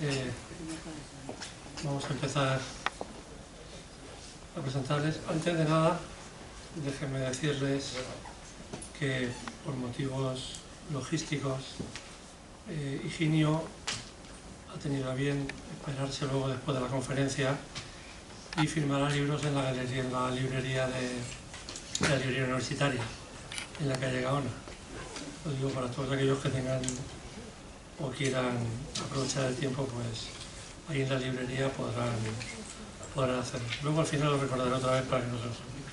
Eh, Vamos a empezar a presentarles. Antes de nada, déjenme decirles que por motivos logísticos, Higinio ha tenido a bien esperarse luego después de la conferencia y firmará libros en la librería de la librería universitaria, en la calle Gaona. Lo digo para todos aquellos que tengan o quieran aprovechar el tiempo, pues ahí en la librería podrán hacerlo. Luego al final lo recordaré otra vez para que no se los olvide.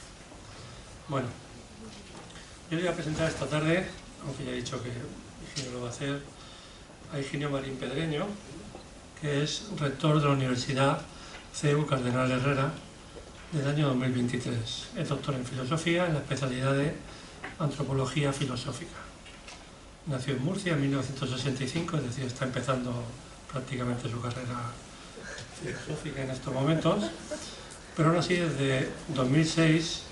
Bueno, yo voy a presentar esta tarde, aunque ya he dicho que Higinio lo va a hacer, a Higinio Marín Pedreño, que es rector de la Universidad CEU Cardenal Herrera del año 2023. Es doctor en filosofía en la especialidad de antropología filosófica. Nació en Murcia en 1965, es decir, está empezando prácticamente su carrera filosófica en estos momentos, pero aún así desde 2006,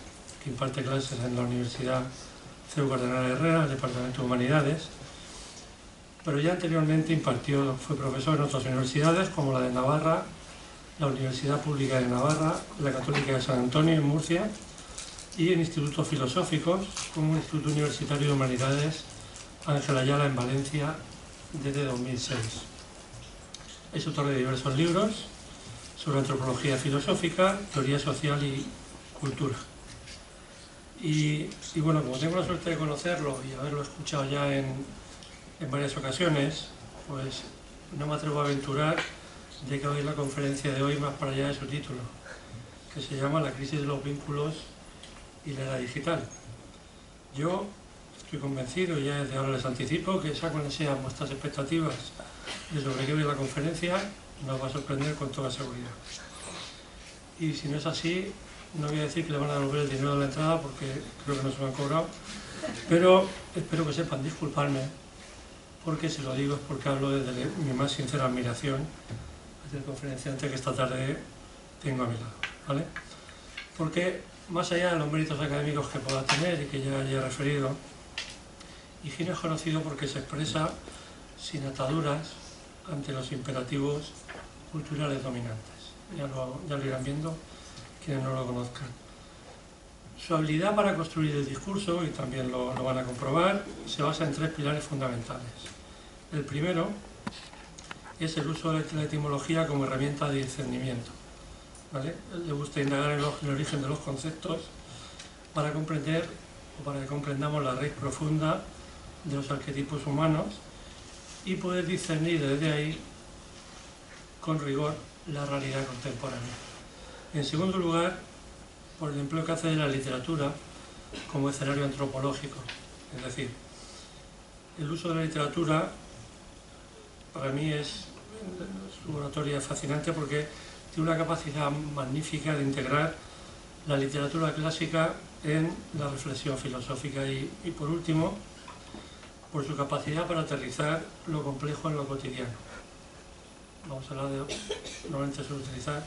que imparte clases en la Universidad CEU Cardenal Herrera, el Departamento de Humanidades, pero ya anteriormente fue profesor en otras universidades como la de Navarra, la Universidad Pública de Navarra, la Católica de San Antonio en Murcia y en institutos filosóficos como el Instituto Universitario de Humanidades Ángel Ayala en Valencia desde 2006. Es autor de diversos libros sobre antropología filosófica, teoría social y cultura. Y bueno, como tengo la suerte de conocerlo y haberlo escuchado ya en varias ocasiones, pues no me atrevo a aventurar de que hoy la conferencia de hoy más para allá de su título, que se llama La crisis de los vínculos y la era digital. Yo estoy convencido, y ya desde ahora les anticipo, que sea cuáles sean vuestras expectativas de sobre qué hoy la conferencia, nos va a sorprender con toda seguridad. Y si no es así, no voy a decir que le van a devolver el dinero de la entrada porque creo que no se lo han cobrado, pero espero que sepan disculparme, porque si lo digo es porque hablo desde mi más sincera admiración del conferenciante que esta tarde tengo a mi lado, ¿vale? Porque más allá de los méritos académicos que pueda tener y que ya haya referido, Higinio es conocido porque se expresa sin ataduras ante los imperativos culturales dominantes. Ya lo irán viendo quienes no lo conozcan. Su habilidad para construir el discurso, y también lo van a comprobar, se basa en tres pilares fundamentales. El primero es el uso de la etimología como herramienta de discernimiento, ¿vale? Le gusta indagar en el origen de los conceptos para comprender o para que comprendamos la raíz profunda de los arquetipos humanos y poder discernir desde ahí con rigor la realidad contemporánea. En segundo lugar, por el empleo que hace de la literatura como escenario antropológico, es decir, el uso de la literatura para mí su oratoria es fascinante porque tiene una capacidad magnífica de integrar la literatura clásica en la reflexión filosófica y por último, por su capacidad para aterrizar lo complejo en lo cotidiano. Vamos a hablar normalmente suele utilizar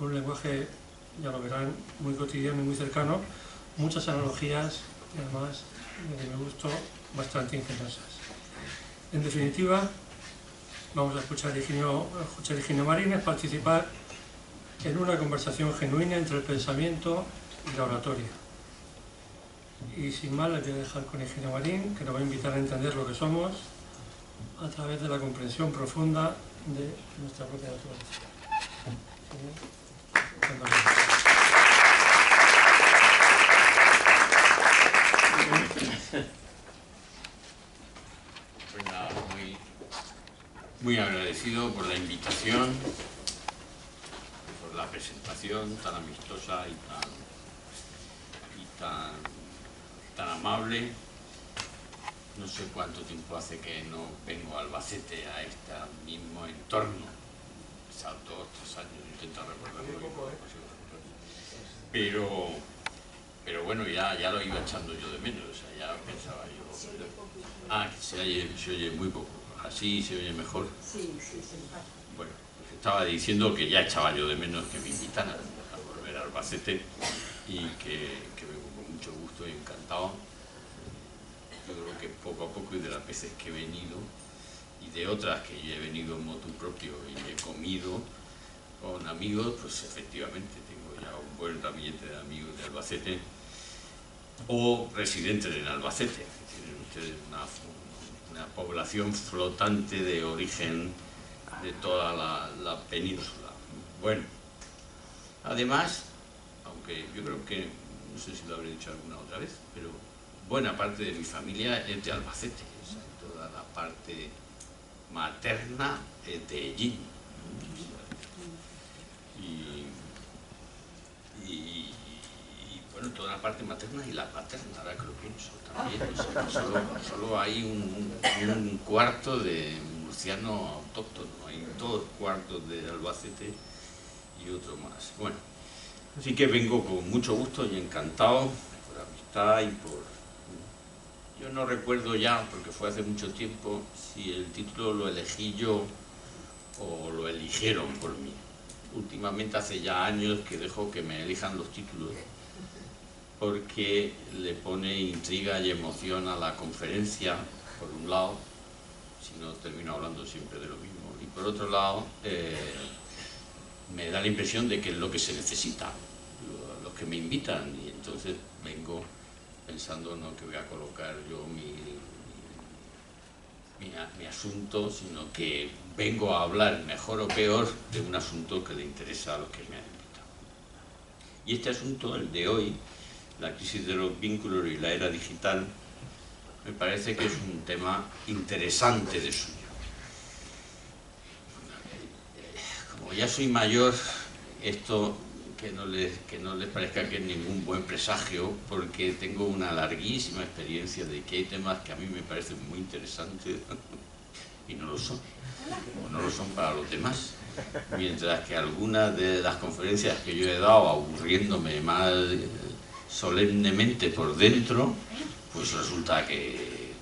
un lenguaje, ya lo verán, muy cotidiano y muy cercano, muchas analogías y además, desde mi gusto, bastante ingeniosas. En definitiva, vamos a escuchar a Higinio Marín, es participar en una conversación genuina entre el pensamiento y la oratoria. Y sin más, les voy a dejar con Higinio Marín, que nos va a invitar a entender lo que somos a través de la comprensión profunda de nuestra propia naturaleza. Pues nada, muy agradecido por la invitación, por la presentación tan amistosa y tan amable. No sé cuánto tiempo hace que no vengo a Albacete, a este mismo entorno. Quizás 2 o 3 años, intento recordarlo. Pero bueno, ya lo iba echando yo de menos, o sea, ya pensaba yo... que se oye muy poco. ¿Así se oye mejor? Sí. Bueno, pues estaba diciendo que ya echaba yo de menos que me invitaran a volver a Albacete y que vengo con mucho gusto y encantado. Yo creo que poco a poco y de las veces que he venido y de otras que yo he venido en motu propio y he comido con amigos, pues efectivamente tengo ya un buen ramillete de amigos de Albacete o residentes en Albacete. Tienen ustedes una población flotante de origen de toda la península. Bueno, además, aunque yo creo que, no sé si lo habré dicho alguna otra vez, pero buena parte de mi familia es de Albacete, o sea, toda la parte materna es de Ellín. Y bueno, toda la parte materna y la paterna, ahora que lo pienso también. O sea, solo hay un cuarto de murciano autóctono, hay 2 cuartos de Albacete y otro más. Bueno, así que vengo con mucho gusto y encantado por amistad y por... Yo no recuerdo ya, porque fue hace mucho tiempo, si el título lo elegí yo o lo eligieron por mí. Últimamente hace ya años que dejo que me elijan los títulos, porque le pone intriga y emoción a la conferencia, por un lado, si no termino hablando siempre de lo mismo, y por otro lado, me da la impresión de que es lo que se necesita, los que me invitan, y entonces vengo pensando no que voy a colocar yo mi asunto, sino que vengo a hablar, mejor o peor, de un asunto que le interesa a los que me han invitado. Y este asunto, el de hoy, la crisis de los vínculos y la era digital, me parece que es un tema interesante de suyo. Como ya soy mayor, esto que no les parezca que es ningún buen presagio, porque tengo una larguísima experiencia de que hay temas que a mí me parecen muy interesantes y no lo son, o no lo son para los demás. Mientras que algunas de las conferencias que yo he dado, aburriéndome más solemnemente por dentro, pues resulta que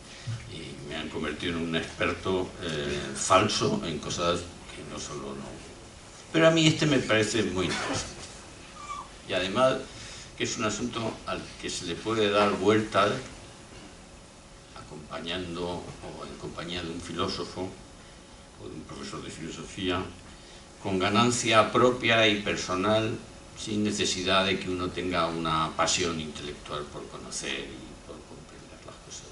me han convertido en un experto falso en cosas que no solo no. Pero a mí este me parece muy interesante. Y además que es un asunto al que se le puede dar vueltas acompañando o en compañía de un filósofo o de un profesor de filosofía, con ganancia propia y personal, sin necesidad de que uno tenga una pasión intelectual por conocer y por comprender las cosas.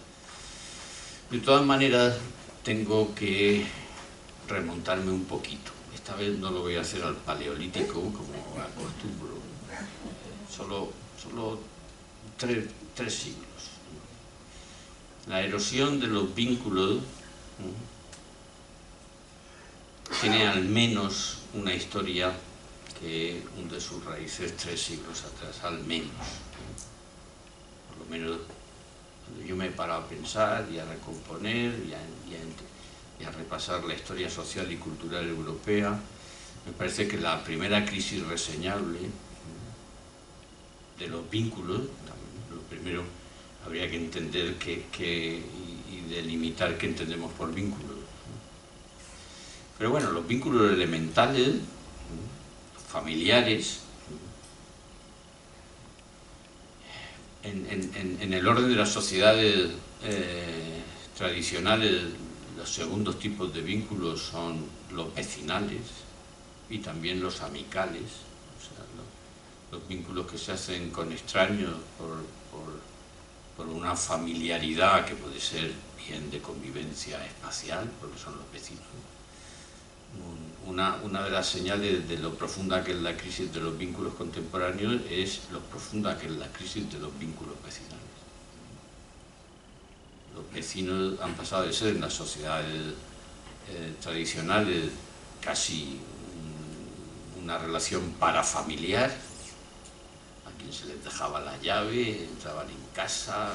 De todas maneras, tengo que remontarme un poquito. Esta vez no lo voy a hacer al paleolítico, como acostumbro. Solo tres siglos. La erosión de los vínculos tiene al menos una historia que hunde sus raíces 3 siglos atrás, al menos. Por lo menos cuando yo me he parado a pensar y a recomponer y a repasar la historia social y cultural europea, me parece que la primera crisis reseñable de los vínculos, lo primero habría que entender y delimitar qué entendemos por vínculos. Pero bueno, los vínculos elementales, familiares, en el orden de las sociedades tradicionales, los segundos tipos de vínculos son los vecinales y también los amicales, o sea, los vínculos que se hacen con extraños por una familiaridad que puede ser bien de convivencia espacial, porque son los vecinos. Una de las señales de lo profunda que es la crisis de los vínculos contemporáneos es lo profunda que es la crisis de los vínculos vecinales. Los vecinos han pasado de ser en las sociedades tradicionales casi una relación parafamiliar, a quien se les dejaba la llave, entraban en casa,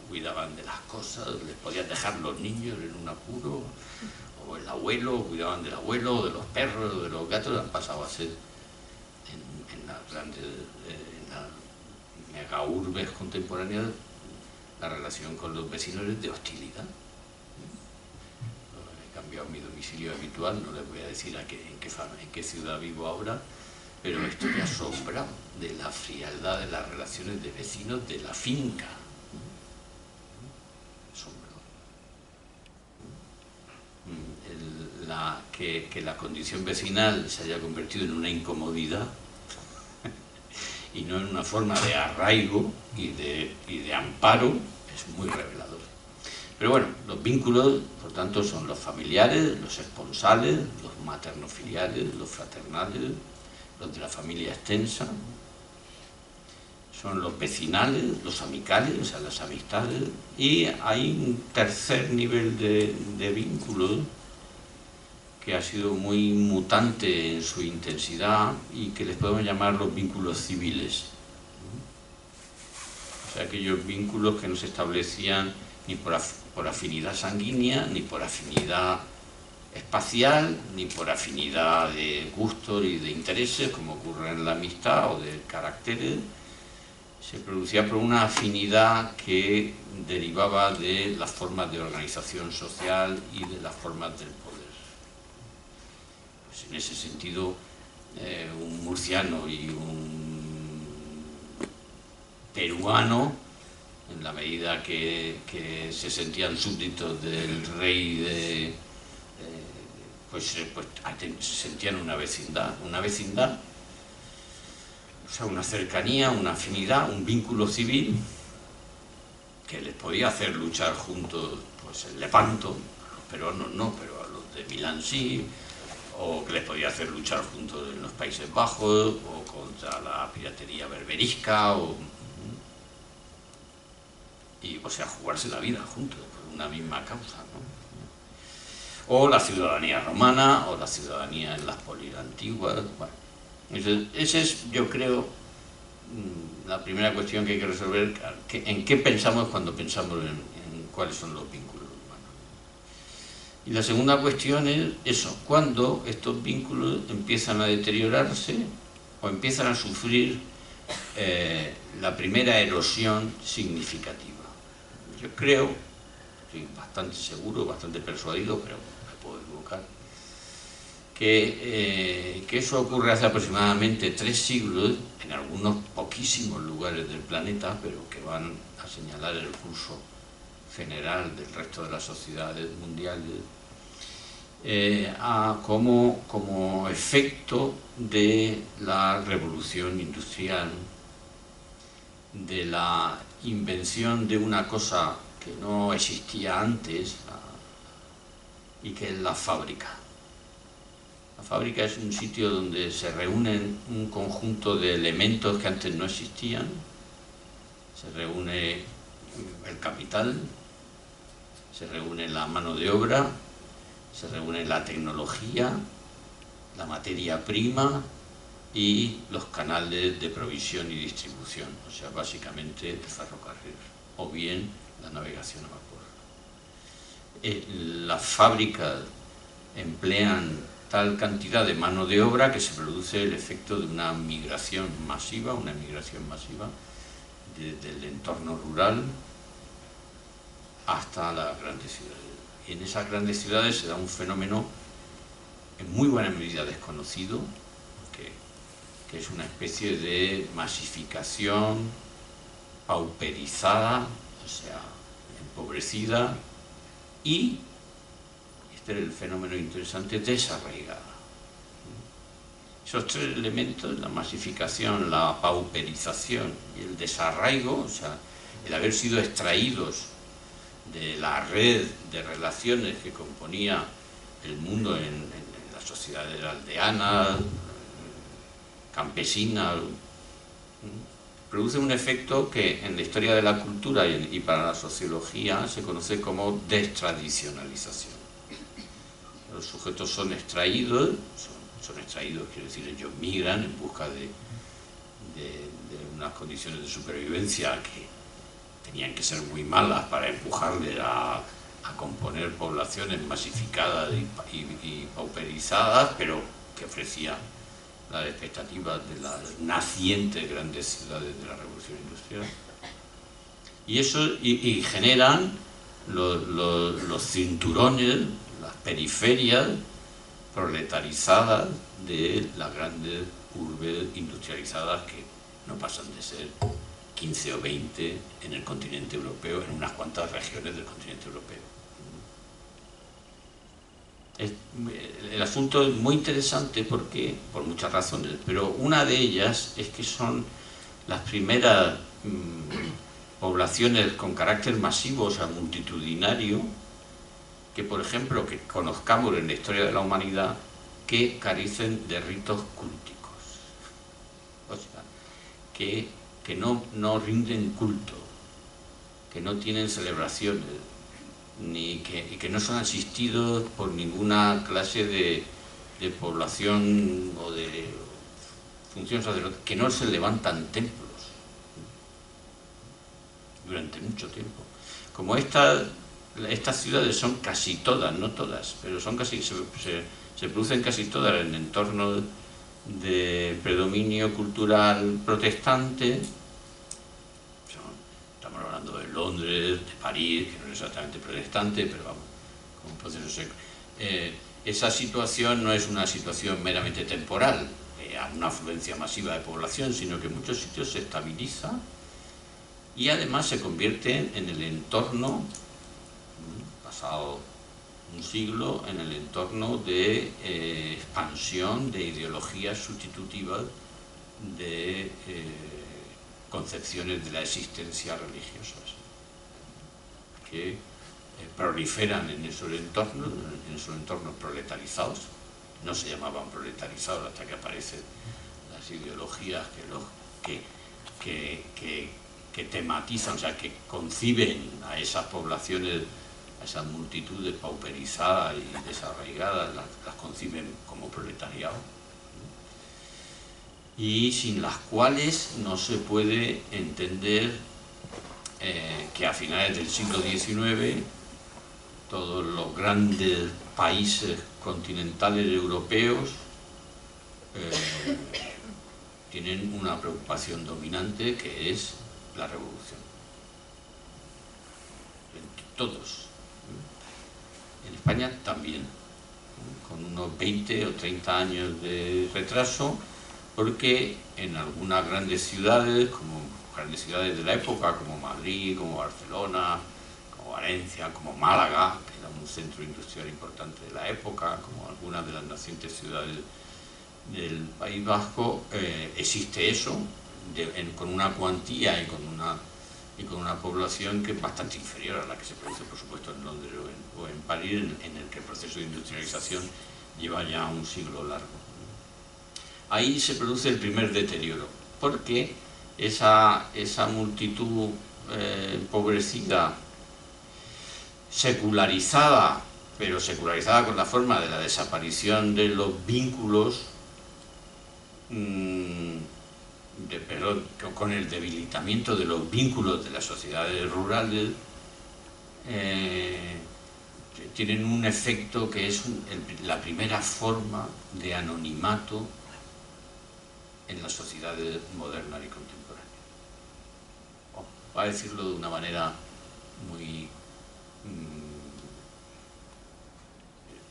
cuidaban de las cosas, les podían dejar los niños en un apuro, o el abuelo, cuidaban del abuelo, de los perros, de los gatos. Han pasado a ser en las grandes, en las megaurbes contemporáneas, la relación con los vecinos es de hostilidad. He cambiado mi domicilio habitual, no les voy a decir en qué ciudad vivo ahora, pero estoy asombrado de la frialdad de las relaciones de vecinos de la finca. Asombrado. que la condición vecinal se haya convertido en una incomodidad y no en una forma de arraigo y de amparo, es muy revelador. Pero bueno, los vínculos, por tanto, son los familiares, los esponsales, los materno-filiales, los fraternales, los de la familia extensa, son los vecinales, los amicales, o sea, las amistades, y hay un tercer nivel de vínculos que ha sido muy mutante en su intensidad y que les podemos llamar los vínculos civiles. O sea, aquellos vínculos que no se establecían ni por afinidad sanguínea, ni por afinidad espacial, ni por afinidad de gustos y de intereses, como ocurre en la amistad, o de caracteres. Se producía por una afinidad que derivaba de las formas de organización social y de las formas del poder. Pues en ese sentido, un murciano y un peruano, en la medida que se sentían súbditos del rey, pues sentían una vecindad, o sea, una cercanía, una afinidad, un vínculo civil que les podía hacer luchar juntos, pues en Lepanto, a los peruanos no, pero a los de Milán sí, o que les podía hacer luchar juntos en los Países Bajos, o contra la piratería berberisca, o sea, jugarse la vida juntos por una misma causa, ¿no? O la ciudadanía romana, o la ciudadanía en las polis antiguas. Bueno, esa es, yo creo, la primera cuestión que hay que resolver, en qué pensamos cuando pensamos en cuáles son los vínculos humanos. Y la segunda cuestión es eso, cuando estos vínculos empiezan a deteriorarse o empiezan a sufrir la primera erosión significativa. Yo creo, estoy bastante seguro, bastante persuadido, pero me puedo equivocar, que eso ocurre hace aproximadamente 3 siglos, en algunos poquísimos lugares del planeta, pero que van a señalar el curso general del resto de las sociedades mundiales, como efecto de la revolución industrial, de la invención de una cosa que no existía antes, y que es la fábrica. La fábrica es un sitio donde se reúnen un conjunto de elementos que antes no existían. Se reúne el capital, se reúne la mano de obra, se reúne la tecnología, la materia prima y los canales de provisión y distribución, o sea, básicamente el ferrocarril o bien la navegación a vapor. Las fábricas emplean tal cantidad de mano de obra que se produce el efecto de una migración masiva, desde el entorno rural hasta las grandes ciudades. Y en esas grandes ciudades se da un fenómeno en muy buena medida desconocido, que es una especie de masificación pauperizada, o sea, empobrecida, y, este es el fenómeno interesante, desarraigada. Esos 3 elementos, la masificación, la pauperización y el desarraigo, o sea, el haber sido extraídos de la red de relaciones que componía el mundo en las sociedades aldeanas, campesina, produce un efecto que en la historia de la cultura y para la sociología se conoce como destradicionalización. Los sujetos son extraídos, quiere decir, ellos migran en busca de unas condiciones de supervivencia que tenían que ser muy malas para empujarles a componer poblaciones masificadas y pauperizadas, pero que ofrecían las expectativas de las nacientes grandes ciudades de la revolución industrial. Y eso y generan los cinturones, las periferias proletarizadas de las grandes urbes industrializadas, que no pasan de ser 15 o 20 en el continente europeo, en unas cuantas regiones del continente europeo. El asunto es muy interesante porque, por muchas razones, pero una de ellas es que son las primeras poblaciones con carácter masivo, o sea, multitudinario, que, por ejemplo, que conozcamos en la historia de la humanidad, que carecen de ritos cúlticos. O sea, que no rinden culto, que no tienen celebraciones, y que no son asistidos por ninguna clase de población o de función sacerdotal, que no se levantan templos durante mucho tiempo. Como estas ciudades son casi todas, no todas, pero son casi, se producen casi todas en entornos de predominio cultural protestante. Estamos hablando de Londres, de París, que no es exactamente protestante, pero vamos, con un proceso seco. Esa situación no es una situación meramente temporal, a una afluencia masiva de población, sino que en muchos sitios se estabiliza y además se convierte en el entorno, pasado un siglo, en el entorno de expansión de ideologías sustitutivas de concepciones de la existencia religiosas que proliferan en esos entornos proletarizados. No se llamaban proletarizados hasta que aparecen las ideologías que tematizan, o sea, que conciben a esas poblaciones, a esas multitudes pauperizadas y desarraigadas, las conciben como proletariado, y sin las cuales no se puede entender que a finales del siglo XIX todos los grandes países continentales europeos tienen una preocupación dominante, que es la revolución. Todos. En España también, con unos 20 o 30 años de retraso, porque en algunas grandes ciudades, como grandes ciudades de la época, como Madrid, como Barcelona, como Valencia, como Málaga, que era un centro industrial importante de la época, como algunas de las nacientes ciudades del País Vasco, existe eso, con una cuantía y con una población que es bastante inferior a la que se produce, por supuesto, en Londres o en París, en el que el proceso de industrialización lleva ya un siglo largo. Ahí se produce el primer deterioro, porque esa multitud empobrecida, secularizada, pero secularizada con la forma de la desaparición de los vínculos, con el debilitamiento de los vínculos de las sociedades rurales, tienen un efecto que es la primera forma de anonimato en las sociedades modernas y contemporáneas. Va a decirlo de una manera muy...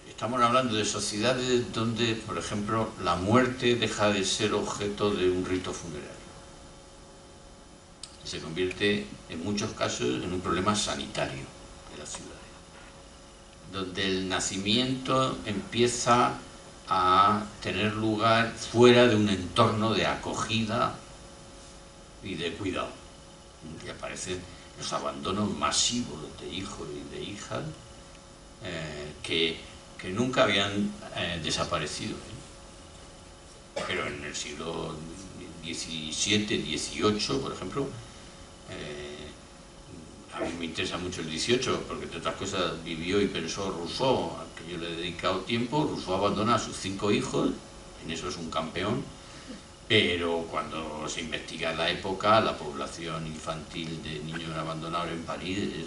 Estamos hablando de sociedades donde, por ejemplo, la muerte deja de ser objeto de un rito funerario. Se convierte, en muchos casos, en un problema sanitario de las ciudades, donde el nacimiento empieza a tener lugar fuera de un entorno de acogida y de cuidado. Y aparecen los abandonos masivos de hijos y de hijas que nunca habían desaparecido. Pero en el siglo XVII, XVIII, por ejemplo, a mí me interesa mucho el XVIII, porque entre otras cosas vivió y pensó Rousseau, al que yo le he dedicado tiempo. Rousseau abandona a sus 5 hijos, en eso es un campeón, pero cuando se investiga la época, la población infantil de niños abandonados en París es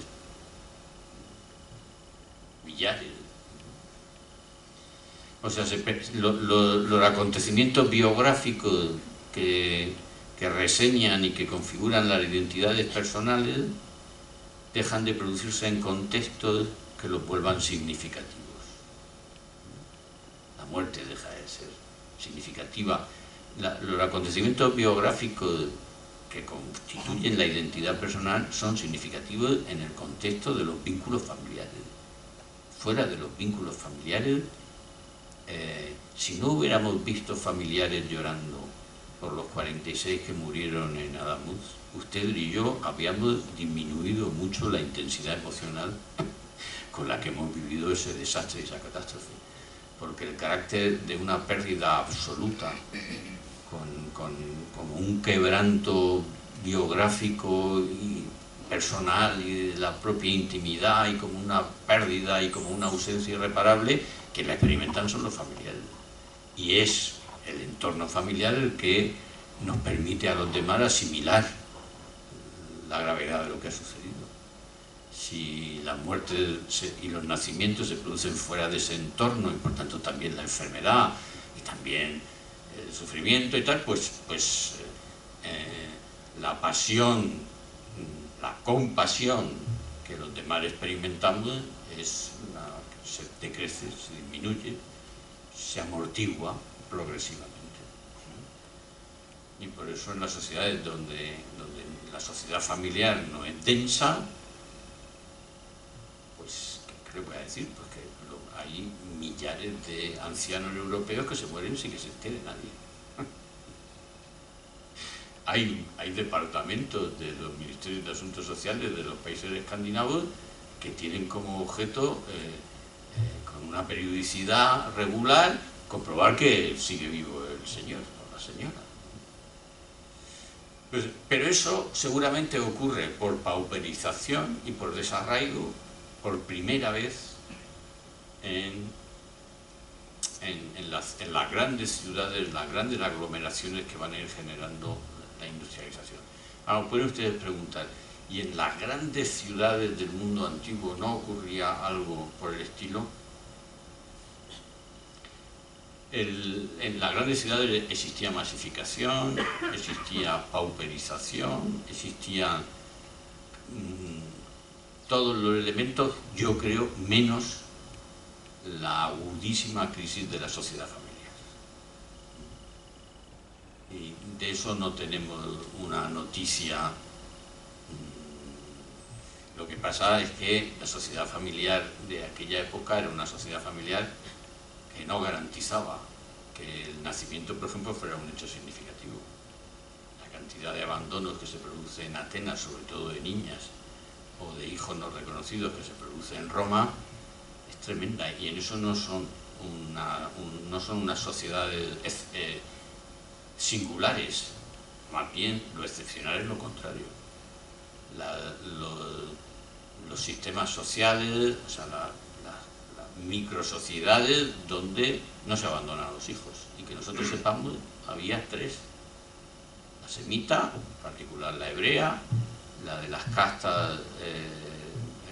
millares. O sea, los acontecimientos biográficos que reseñan y que configuran las identidades personales dejan de producirse en contextos que los vuelvan significativos. La muerte deja de ser significativa. Los acontecimientos biográficos que constituyen la identidad personal son significativos en el contexto de los vínculos familiares. Fuera de los vínculos familiares, si no hubiéramos visto familiares llorando por los 46 que murieron en Adamuz, usted y yo habíamos disminuido mucho la intensidad emocional con la que hemos vivido ese desastre y esa catástrofe, porque el carácter de una pérdida absoluta, como un quebranto biográfico y personal y de la propia intimidad, y como una pérdida y como una ausencia irreparable, que la experimentan son los familiares. Y es el entorno familiar el que nos permite a los demás asimilar la gravedad de lo que ha sucedido. Si las muertes y los nacimientos se producen fuera de ese entorno, y por tanto también la enfermedad y también el sufrimiento y tal, pues la pasión, la compasión que los demás experimentamos se decrece, se disminuye, se amortigua progresivamente. Y por eso en las sociedades donde la sociedad familiar no es densa, pues, ¿qué le voy a decir? Pues que hay millares de ancianos europeos que se mueren sin que se entere nadie. Hay departamentos de los ministerios de Asuntos Sociales de los países escandinavos que tienen como objeto, con una periodicidad regular, comprobar que sigue vivo el señor o la señora. Pues, pero eso seguramente ocurre por pauperización y por desarraigo por primera vez en las grandes ciudades, las grandes aglomeraciones que van a ir generando la industrialización. Ahora pueden ustedes preguntar, ¿y en las grandes ciudades del mundo antiguo no ocurría algo por el estilo? En las grandes ciudades existía masificación, existía pauperización, existían todos los elementos, yo creo, menos la agudísima crisis de la sociedad familiar. Y de eso no tenemos una noticia. Lo que pasa es que la sociedad familiar de aquella época era una sociedad familiar que no garantizaba que el nacimiento, por ejemplo, fuera un hecho significativo. La cantidad de abandonos que se produce en Atenas, sobre todo de niñas, o de hijos no reconocidos que se produce en Roma, es tremenda, y en eso no son unas sociedades singulares, más bien lo excepcional es lo contrario. Los sistemas sociales, o sea, las microsociedades donde no se abandonan a los hijos, y que nosotros sepamos, había 3: la semita, en particular la hebrea, la de las castas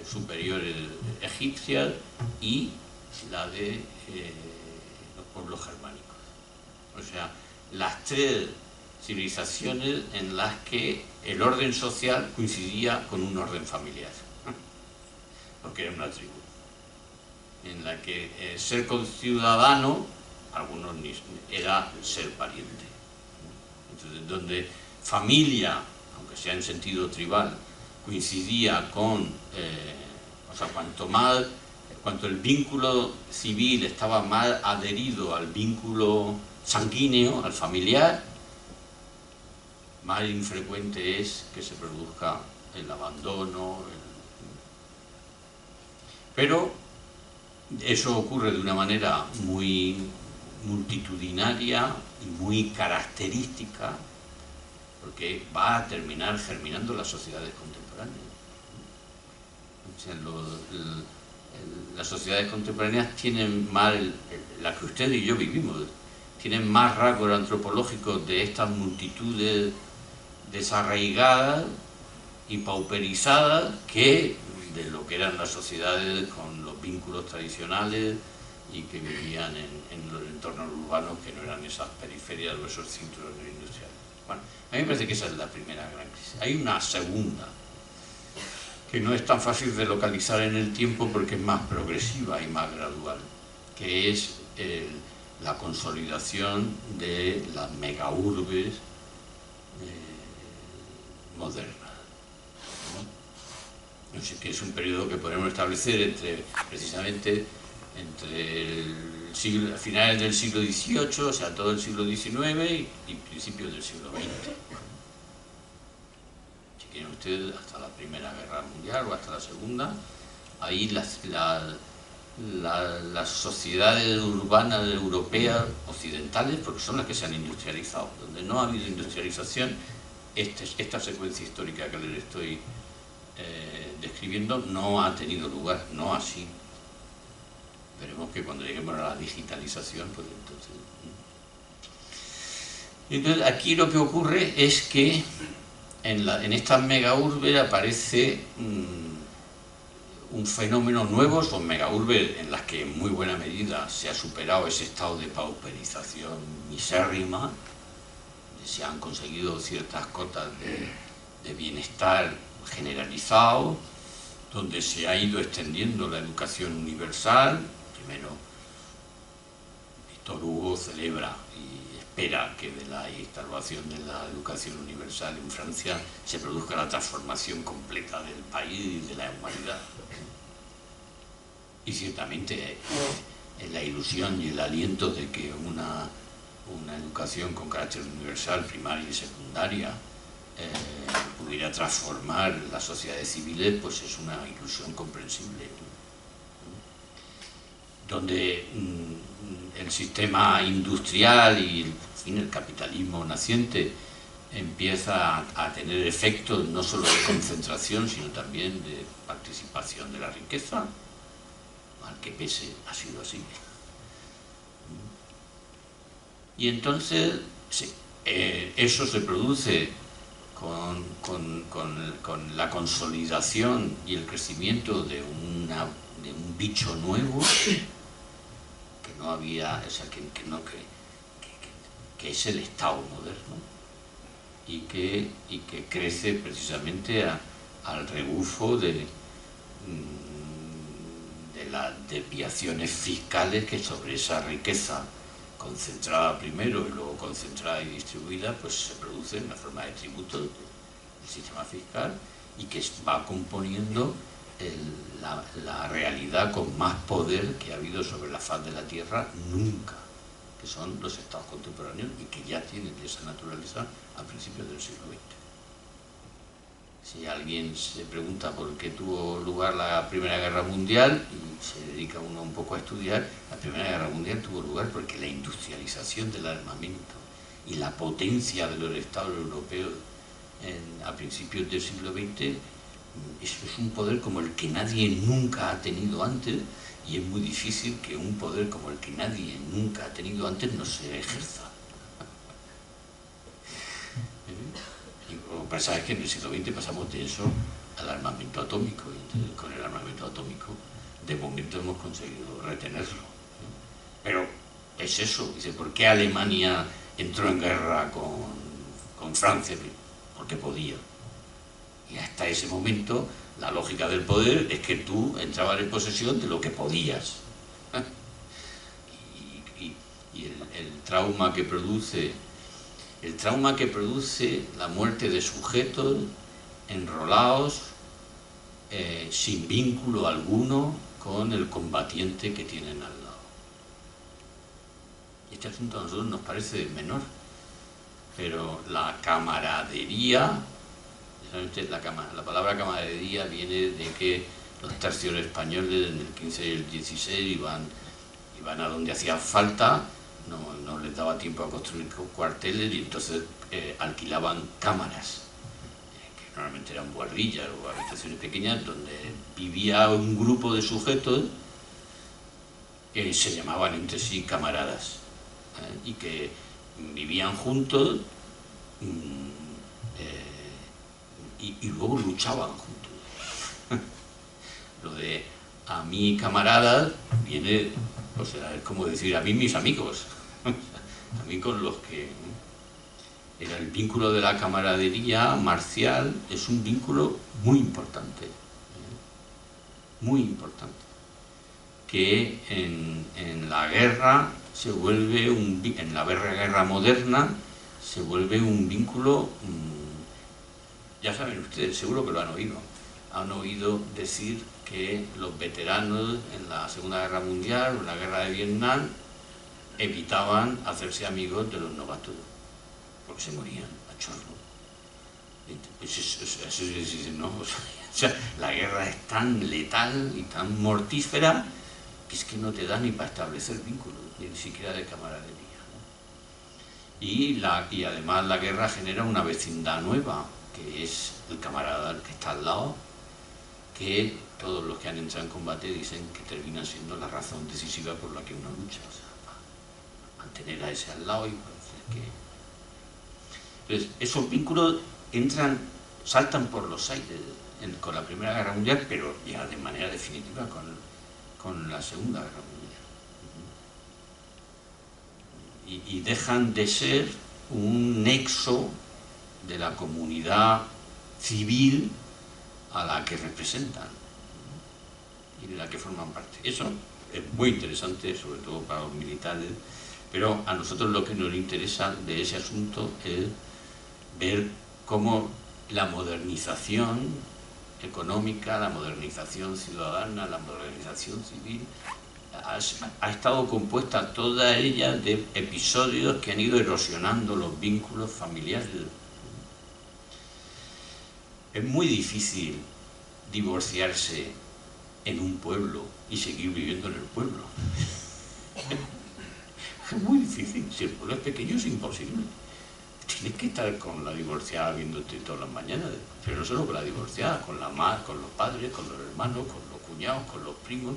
superiores egipcias, y la de los pueblos germánicos. O sea, las 3 civilizaciones en las que el orden social coincidía con un orden familiar, porque era una tribu, en la que ser conciudadano, algunos era ser pariente. Entonces, donde familia, aunque sea en sentido tribal, coincidía con, o sea, cuanto el vínculo civil estaba más adherido al vínculo sanguíneo, al familiar, más infrecuente es que se produzca el abandono. Pero eso ocurre de una manera muy multitudinaria y muy característica, porque va a terminar germinando las sociedades contemporáneas. O sea, las sociedades contemporáneas tienen más, las que usted y yo vivimos, tienen más rasgos antropológicos de estas multitudes desarraigadas y pauperizadas que de lo que eran las sociedades con los vínculos tradicionales y que vivían en los entornos urbanos, que no eran esas periferias o esos cinturones industriales. Bueno, a mí me parece que esa es la primera gran crisis. Hay una segunda, que no es tan fácil de localizar en el tiempo porque es más progresiva y más gradual, que es la consolidación de las megaurbes modernas. No sé, que es un periodo que podemos establecer precisamente entre el finales del siglo XVIII, o sea, todo el siglo XIX y principios del siglo XX. Si quieren ustedes, hasta la Primera Guerra Mundial o hasta la Segunda, ahí las sociedades urbanas europeas occidentales, porque son las que se han industrializado, donde no ha habido industrialización, esta secuencia histórica que les estoy describiendo no ha tenido lugar, no así. Veremos que cuando lleguemos a la digitalización, pues entonces aquí lo que ocurre es que en estas megaurbes aparece un fenómeno nuevo. Son megaurbes en las que en muy buena medida se ha superado ese estado de pauperización misérrima, se han conseguido ciertas cotas de bienestar generalizado, donde se ha ido extendiendo la educación universal. Primero, Víctor Hugo celebra y espera que de la instauración de la educación universal en Francia se produzca la transformación completa del país y de la humanidad. Y ciertamente la ilusión y el aliento de que una educación con carácter universal, primaria y secundaria, pudiera transformar las sociedades civiles, pues es una ilusión comprensible. Donde el sistema industrial y el capitalismo naciente empieza a tener efectos no solo de concentración, sino también de participación de la riqueza, al que pese ha sido así. Y entonces sí, eso se produce con la consolidación y el crecimiento de un bicho nuevo que no había, o sea, que es el Estado moderno y que crece precisamente al rebufo de las desviaciones fiscales que sobre esa riqueza concentrada primero y luego concentrada y distribuida, pues se produce en la forma de tributos del sistema fiscal, y que va componiendo la realidad con más poder que ha habido sobre la faz de la Tierra nunca, que son los estados contemporáneos, y que ya tienen esa naturaleza a principios del siglo XX. Si alguien se pregunta por qué tuvo lugar la Primera Guerra Mundial, y se dedica uno un poco a estudiar, la Primera Guerra Mundial tuvo lugar porque la industrialización del armamento y la potencia de los estados europeos a principios del siglo XX es un poder como el que nadie nunca ha tenido antes, y es muy difícil que un poder como el que nadie nunca ha tenido antes no se ejerza. Lo que pasa es que en el siglo XX pasamos de eso al armamento atómico, y entonces con el armamento atómico de momento hemos conseguido retenerlo. Pero es eso, dice, ¿por qué Alemania entró en guerra con Francia? Porque podía. Y hasta ese momento la lógica del poder es que tú entrabas en posesión de lo que podías. Y el trauma que produce la muerte de sujetos enrolados, sin vínculo alguno con el combatiente que tienen al lado. Este asunto a nosotros nos parece menor, pero la camaradería, la palabra camaradería viene de que los tercios españoles en el 15 y el 16 iban a donde hacía falta, no les daba tiempo a construir cuarteles, y entonces alquilaban cámaras, que normalmente eran buhardillas o habitaciones pequeñas, donde vivía un grupo de sujetos que se llamaban entre sí camaradas, y que vivían juntos y luego luchaban juntos. Lo de a mí camaradas viene, o sea, es como decir a mí mis amigos, a mí con los que era el vínculo de la camaradería marcial. Es un vínculo muy importante, que en la guerra se vuelve en la guerra moderna se vuelve un vínculo. Ya saben ustedes, seguro que lo han oído decir que los veteranos en la Segunda Guerra Mundial o en la Guerra de Vietnam evitaban hacerse amigos de los novatos, porque se morían a chorro. Pues eso, no, o sea, la guerra es tan letal y tan mortífera que es que no te da ni para establecer vínculos, ni siquiera de camaradería, ¿no? Y además la guerra genera una vecindad nueva, que es el camarada que está al lado, que todos los que han entrado en combate dicen que termina siendo la razón decisiva por la que uno lucha, o sea, para mantener a ese al lado y para hacer que... Entonces, esos vínculos saltan por los aires con la Primera Guerra Mundial, pero ya de manera definitiva con la Segunda Guerra Mundial. Y dejan de ser un nexo de la comunidad civil a la que representan y de la que forman parte. Eso es muy interesante, sobre todo para los militares, pero a nosotros lo que nos interesa de ese asunto es ver cómo la modernización económica, la modernización ciudadana, la modernización civil ha estado compuesta toda ella de episodios que han ido erosionando los vínculos familiares. Es muy difícil divorciarse en un pueblo y seguir viviendo en el pueblo. Es muy difícil. Si el pueblo es pequeño es imposible. Tienes que estar con la divorciada viéndote todas las mañanas, pero no solo con la divorciada, con la madre, con los padres, con los hermanos, con los cuñados, con los primos.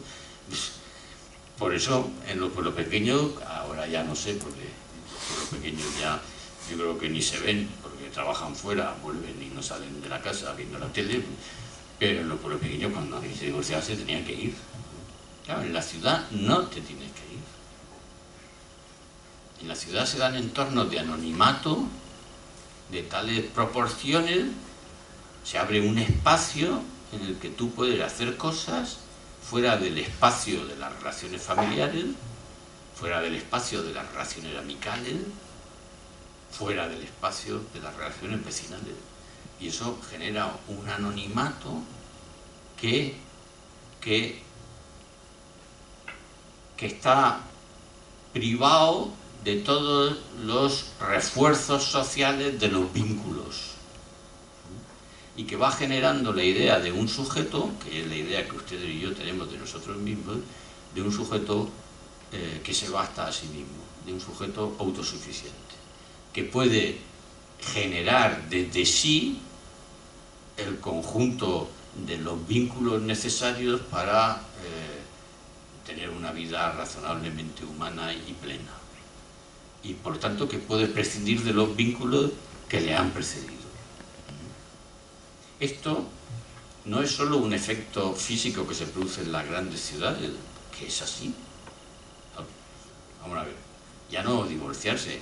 Por eso en los pueblos pequeños, ahora ya no sé, porque los pueblos pequeños ya yo creo que ni se ven, porque trabajan fuera, vuelven y no salen de la casa viendo la tele, pero en los pueblos pequeños cuando alguien se divorciaba se tenía que ir. Claro, en la ciudad no te tienes que ir. En la ciudad se dan entornos de anonimato de tales proporciones, se abre un espacio en el que tú puedes hacer cosas fuera del espacio de las relaciones familiares, fuera del espacio de las relaciones amicales, fuera del espacio de las relaciones vecinales. Y eso genera un anonimato que está privado de todos los refuerzos sociales de los vínculos, y que va generando la idea de un sujeto, que es la idea que ustedes y yo tenemos de nosotros mismos, de un sujeto que se basta a sí mismo, de un sujeto autosuficiente, que puede generar desde sí el conjunto de los vínculos necesarios para tener una vida razonablemente humana y plena. Y por tanto que puede prescindir de los vínculos que le han precedido. Esto no es solo un efecto físico que se produce en las grandes ciudades, que es así. Vamos a ver, ya no divorciarse,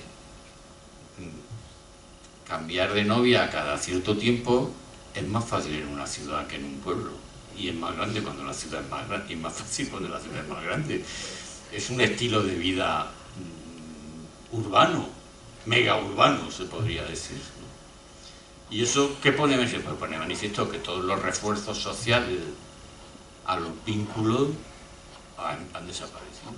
cambiar de novia cada cierto tiempo es más fácil en una ciudad que en un pueblo, y es más grande cuando la ciudad es más grande, y es más fácil cuando la ciudad es más grande. Es un estilo de vida urbano, mega urbano se podría decir, ¿no? Y eso, ¿qué pone de manifiesto? Pues pone de manifiesto que todos los refuerzos sociales a los vínculos han desaparecido.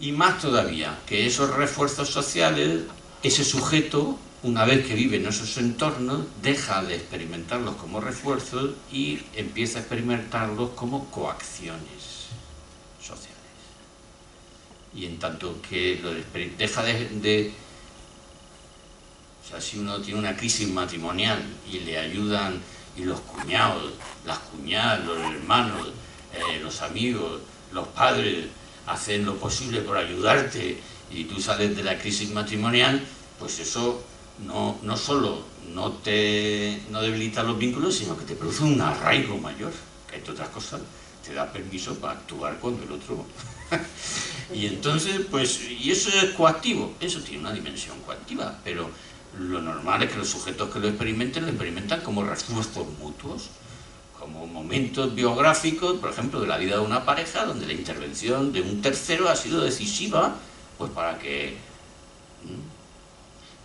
Y más todavía, que esos refuerzos sociales, ese sujeto, una vez que vive en esos entornos, deja de experimentarlos como refuerzos y empieza a experimentarlos como coacciones sociales. Y en tanto que deja de o sea, si uno tiene una crisis matrimonial y le ayudan, y los cuñados, las cuñadas, los hermanos, los amigos, los padres hacen lo posible por ayudarte y tú sales de la crisis matrimonial, pues eso no solo no debilita los vínculos, sino que te produce un arraigo mayor, que entre otras cosas te da permiso para actuar cuando el otro... Y entonces, pues, y eso es coactivo, eso tiene una dimensión coactiva, pero lo normal es que los sujetos que lo experimentan como refuerzos mutuos, como momentos biográficos, por ejemplo, de la vida de una pareja, donde la intervención de un tercero ha sido decisiva, pues para que...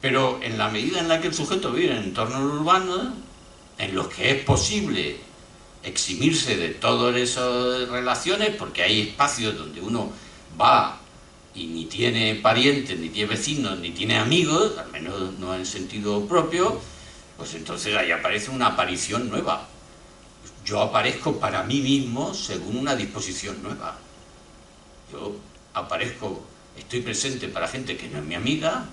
Pero en la medida en la que el sujeto vive en entornos urbanos, en los que es posible eximirse de todas esas relaciones, porque hay espacios donde uno va y ni tiene parientes, ni tiene vecinos, ni tiene amigos, al menos no en sentido propio, pues entonces ahí aparece una aparición nueva. Yo aparezco para mí mismo según una disposición nueva. Yo aparezco, estoy presente para gente que no es mi amiga,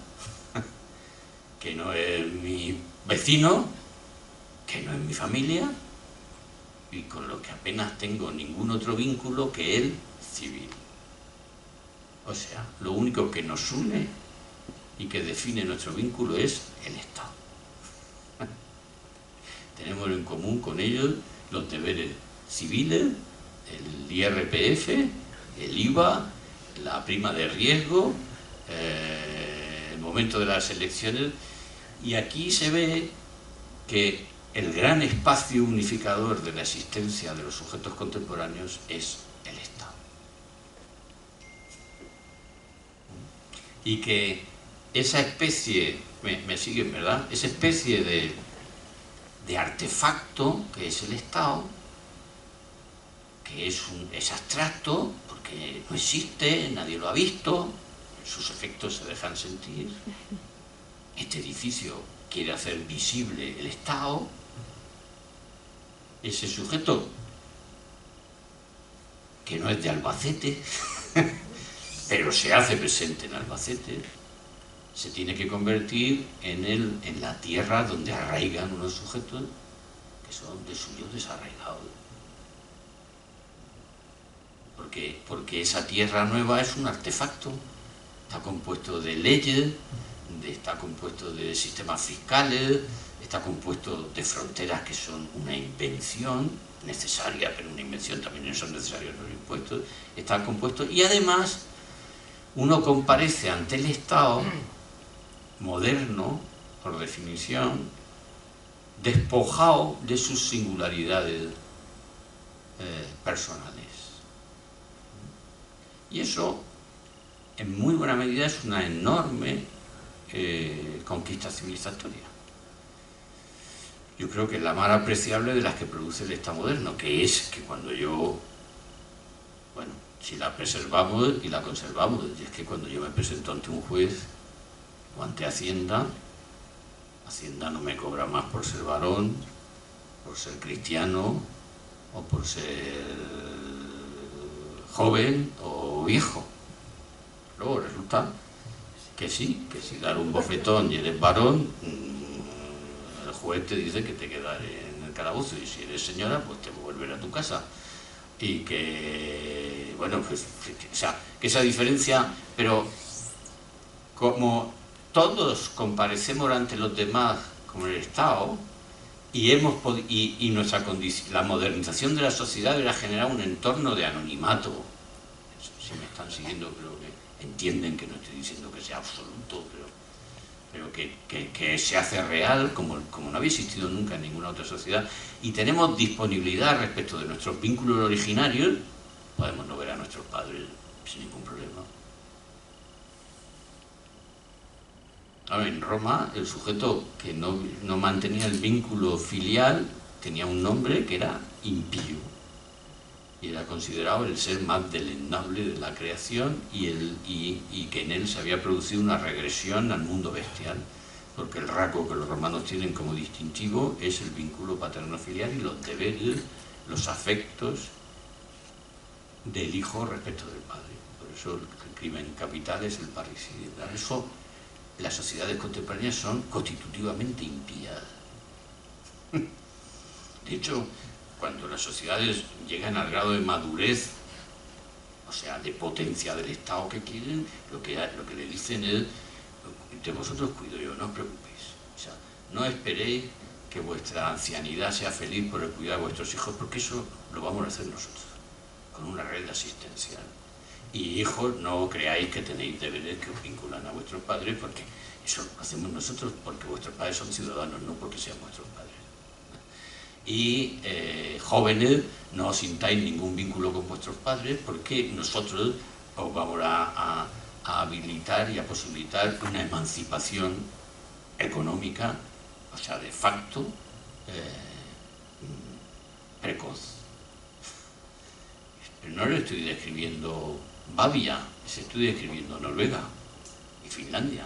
que no es mi vecino, que no es mi familia, y con lo que apenas tengo ningún otro vínculo que el civil. O sea, lo único que nos une y que define nuestro vínculo es el Estado. Tenemos en común con ellos los deberes civiles, el IRPF, el IVA, la prima de riesgo, el momento de las elecciones, y aquí se ve que el gran espacio unificador de la existencia de los sujetos contemporáneos es el Estado. Y que esa especie, me siguen, ¿verdad? Esa especie de artefacto que es el Estado, que es abstracto, porque no existe, nadie lo ha visto, sus efectos se dejan sentir. Este edificio quiere hacer visible el Estado. Ese sujeto, que no es de Albacete, pero se hace presente en Albacete, se tiene que convertir en la tierra donde arraigan unos sujetos que son de suyos desarraigados. Porque esa tierra nueva es un artefacto, está compuesto de leyes, está compuesto de sistemas fiscales, está compuesto de fronteras que son una invención necesaria, pero una invención también son necesarios los impuestos, está compuesto, y además uno comparece ante el Estado moderno, por definición, despojado de sus singularidades personales. Y eso, en muy buena medida, es una enorme conquista civilizatoria. Yo creo que es la más apreciable de las que produce el Estado moderno, que es que cuando yo, bueno, si la preservamos y la conservamos, y es que cuando yo me presento ante un juez o ante Hacienda, Hacienda no me cobra más por ser varón, por ser cristiano o por ser joven o viejo. Luego resulta que sí, que si dar un bofetón y eres varón, el juez te dice que te quedas en el calabozo, y si eres señora, pues te volverás a tu casa. Y que, bueno, pues, o sea, que esa diferencia, pero como todos comparecemos ante los demás como el Estado, y nuestra la modernización de la sociedad era generar un entorno de anonimato. Si me están siguiendo, creo que entienden que no estoy diciendo que sea absoluto, pero que se hace real como no había existido nunca en ninguna otra sociedad, y tenemos disponibilidad respecto de nuestros vínculos originarios. Podemos no ver a nuestros padres sin ningún problema. Ahora, en Roma, el sujeto que no mantenía el vínculo filial tenía un nombre que era impío, y era considerado el ser más deleznable de la creación, y que en él se había producido una regresión al mundo bestial, porque el rasgo que los romanos tienen como distintivo es el vínculo paterno-filial y los deberes, los afectos del hijo respecto del padre. Por eso el crimen capital es el parricidio. Por eso las sociedades contemporáneas son constitutivamente impías. De hecho, cuando las sociedades llegan al grado de madurez, o sea, de potencia del Estado que quieren, lo que le dicen es: de vosotros cuido yo, no os preocupéis. O sea, no esperéis que vuestra ancianidad sea feliz por el cuidado de vuestros hijos, porque eso lo vamos a hacer nosotros, con una red asistencial. Y hijos, no creáis que tenéis deberes que os vinculan a vuestros padres, porque eso lo hacemos nosotros porque vuestros padres son ciudadanos, no porque sean vuestros padres. Y jóvenes, no os sintáis ningún vínculo con vuestros padres, porque nosotros os vamos a habilitar y a posibilitar una emancipación económica, o sea, de facto, precoz. Pero no le estoy describiendo Babia, se estudia escribiendo Noruega y Finlandia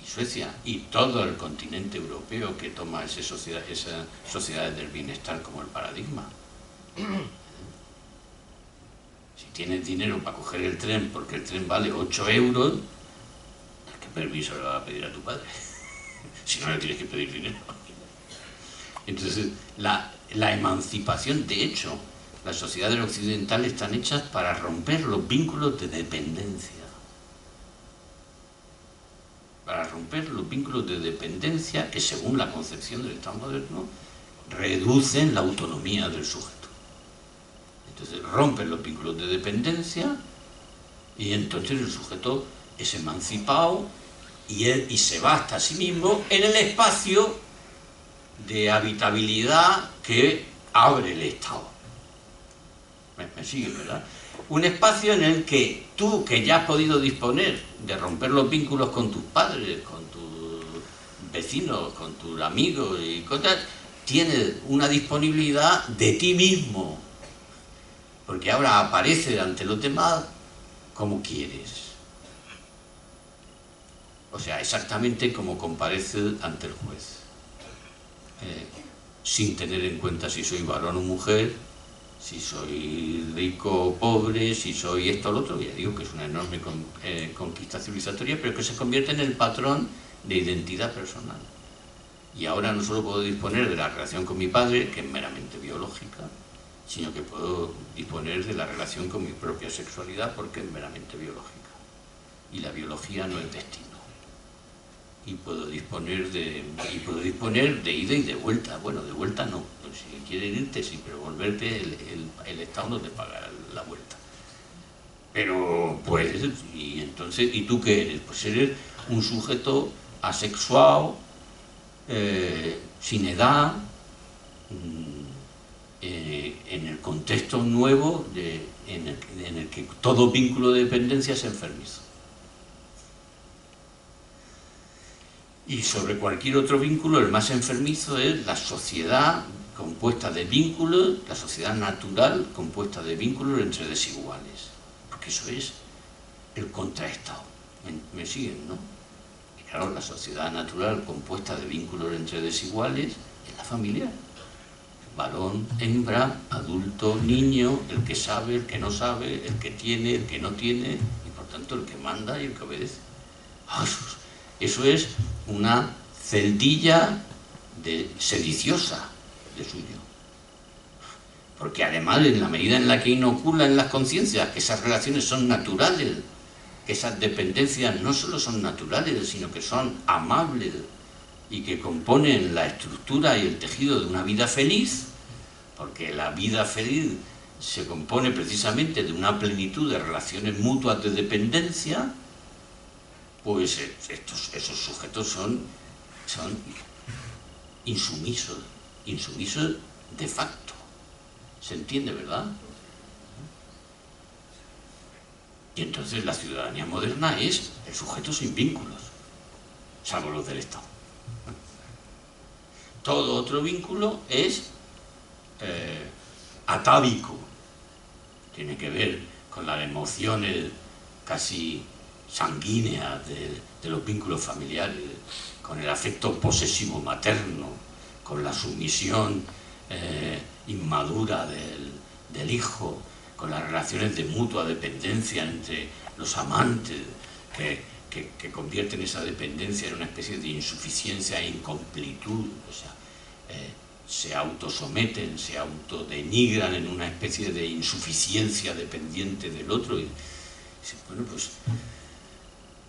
y Suecia y todo el continente europeo que toma esas sociedades del bienestar como el paradigma. Si tienes dinero para coger el tren porque el tren vale 8 euros, ¿qué permiso le vas a pedir a tu padre? Si no le tienes que pedir dinero. Entonces, la emancipación, de hecho, las sociedades occidentales están hechas para romper los vínculos de dependencia. Para romper los vínculos de dependencia que, según la concepción del Estado moderno, reducen la autonomía del sujeto. Entonces rompen los vínculos de dependencia y entonces el sujeto es emancipado y se basta a sí mismo en el espacio de habitabilidad que abre el Estado. ¿Me sigue, verdad? Un espacio en el que tú, que ya has podido disponer de romper los vínculos con tus padres, con tus vecinos, con tus amigos y cosas, tienes una disponibilidad de ti mismo, porque ahora aparece ante los demás como quieres. O sea, exactamente como comparece ante el juez. Sin tener en cuenta si soy varón o mujer, si soy rico o pobre, si soy esto o lo otro. Ya digo que es una enorme conquista civilizatoria, pero que se convierte en el patrón de identidad personal. Y ahora no solo puedo disponer de la relación con mi padre, que es meramente biológica, sino que puedo disponer de la relación con mi propia sexualidad, porque es meramente biológica. Y la biología no es destino. Y puedo disponer de ida y de vuelta. Bueno, de vuelta no. Pues si quieres irte, sí, pero volverte el Estado no te paga la vuelta. Pero puedes, y entonces, ¿y tú qué eres? Pues eres un sujeto asexuado, sin edad, en el contexto nuevo en el que todo vínculo de dependencia es enfermizo. Y sobre cualquier otro vínculo, el más enfermizo es la sociedad compuesta de vínculos, la sociedad natural compuesta de vínculos entre desiguales. Porque eso es el contraestado. ¿Me siguen, no? Y claro, la sociedad natural compuesta de vínculos entre desiguales es la familiar. Varón, hembra, adulto, niño, el que sabe, el que no sabe, el que tiene, el que no tiene, y por tanto el que manda y el que obedece. Eso es una celdilla sediciosa de suyo. Porque además, en la medida en la que inoculan las conciencias que esas relaciones son naturales, que esas dependencias no solo son naturales, sino que son amables y que componen la estructura y el tejido de una vida feliz, porque la vida feliz se compone precisamente de una plenitud de relaciones mutuas de dependencia, pues esos sujetos son insumisos de facto. ¿Se entiende, verdad? Y entonces la ciudadanía moderna es el sujeto sin vínculos, salvo los del Estado. Todo otro vínculo es atávico, tiene que ver con las emociones casi sanguíneas de los vínculos familiares, con el afecto posesivo materno, con la sumisión inmadura del hijo, con las relaciones de mutua dependencia entre los amantes, que convierten esa dependencia en una especie de insuficiencia e incompletud. O sea, se autosometen, se autodenigran en una especie de insuficiencia dependiente del otro. Y bueno,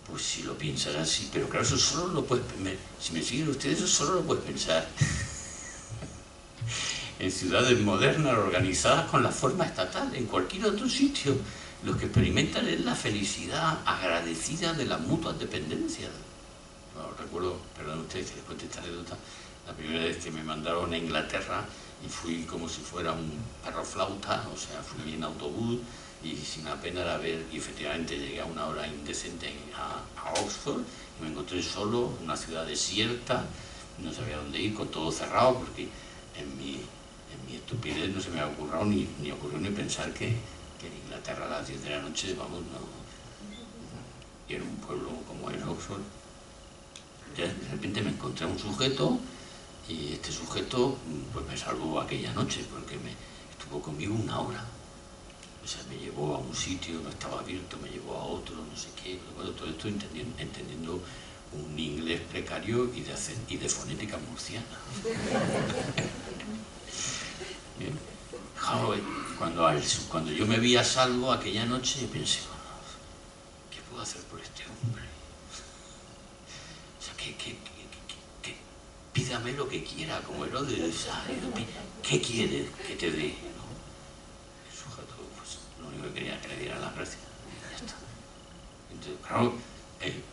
pues si lo piensas así, pero claro, eso solo lo puedes, si me siguen ustedes, eso solo lo puedes pensar en ciudades modernas organizadas con la forma estatal. En cualquier otro sitio lo que experimentan es la felicidad agradecida de las mutuas dependencias. No, recuerdo, perdón ustedes que les cuente esta anécdota, la primera vez que me mandaron a Inglaterra y fui como si fuera un perro flauta, o sea, fui en autobús y sin apenas ver, y efectivamente llegué a una hora indecente a Oxford y me encontré solo, en una ciudad desierta, no sabía dónde ir, con todo cerrado, porque en mi estupidez no se me ha ocurrido ni pensar que en Inglaterra a las 10 de la noche, vamos, pueblo como es Oxford, de repente me encontré a un sujeto y este sujeto pues me salvó aquella noche porque estuvo conmigo 1 hora. O sea, me llevó a un sitio, no estaba abierto, me llevó a otro, no sé qué. Bueno, todo esto entendiendo un inglés precario y de fonética murciana. Bien. Cuando yo me vi a salvo aquella noche, pensé, bueno, ¿qué puedo hacer por este hombre? O sea, pídame lo que quiera, como Herodes. ¿Qué quieres que te dé? ¿No? El sujeto, pues, lo único que quería era que le diera las gracias. Y ya está. Entonces, claro,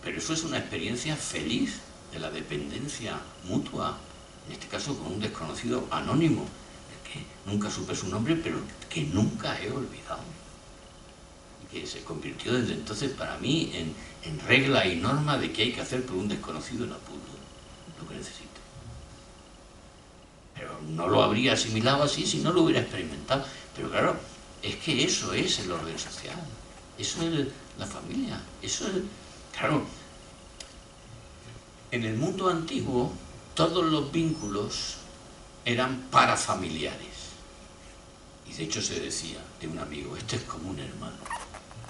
pero eso es una experiencia feliz de la dependencia mutua, en este caso con un desconocido anónimo, que nunca supe su nombre, pero que nunca he olvidado. Y que se convirtió desde entonces para mí en regla y norma de qué hay que hacer por un desconocido en apuro, lo que necesito. Pero no lo habría asimilado así si no lo hubiera experimentado. Pero claro, es que eso es el orden social, eso es la familia, eso es... Claro, en el mundo antiguo todos los vínculos eran parafamiliares. Y de hecho se decía de un amigo, este es como un hermano,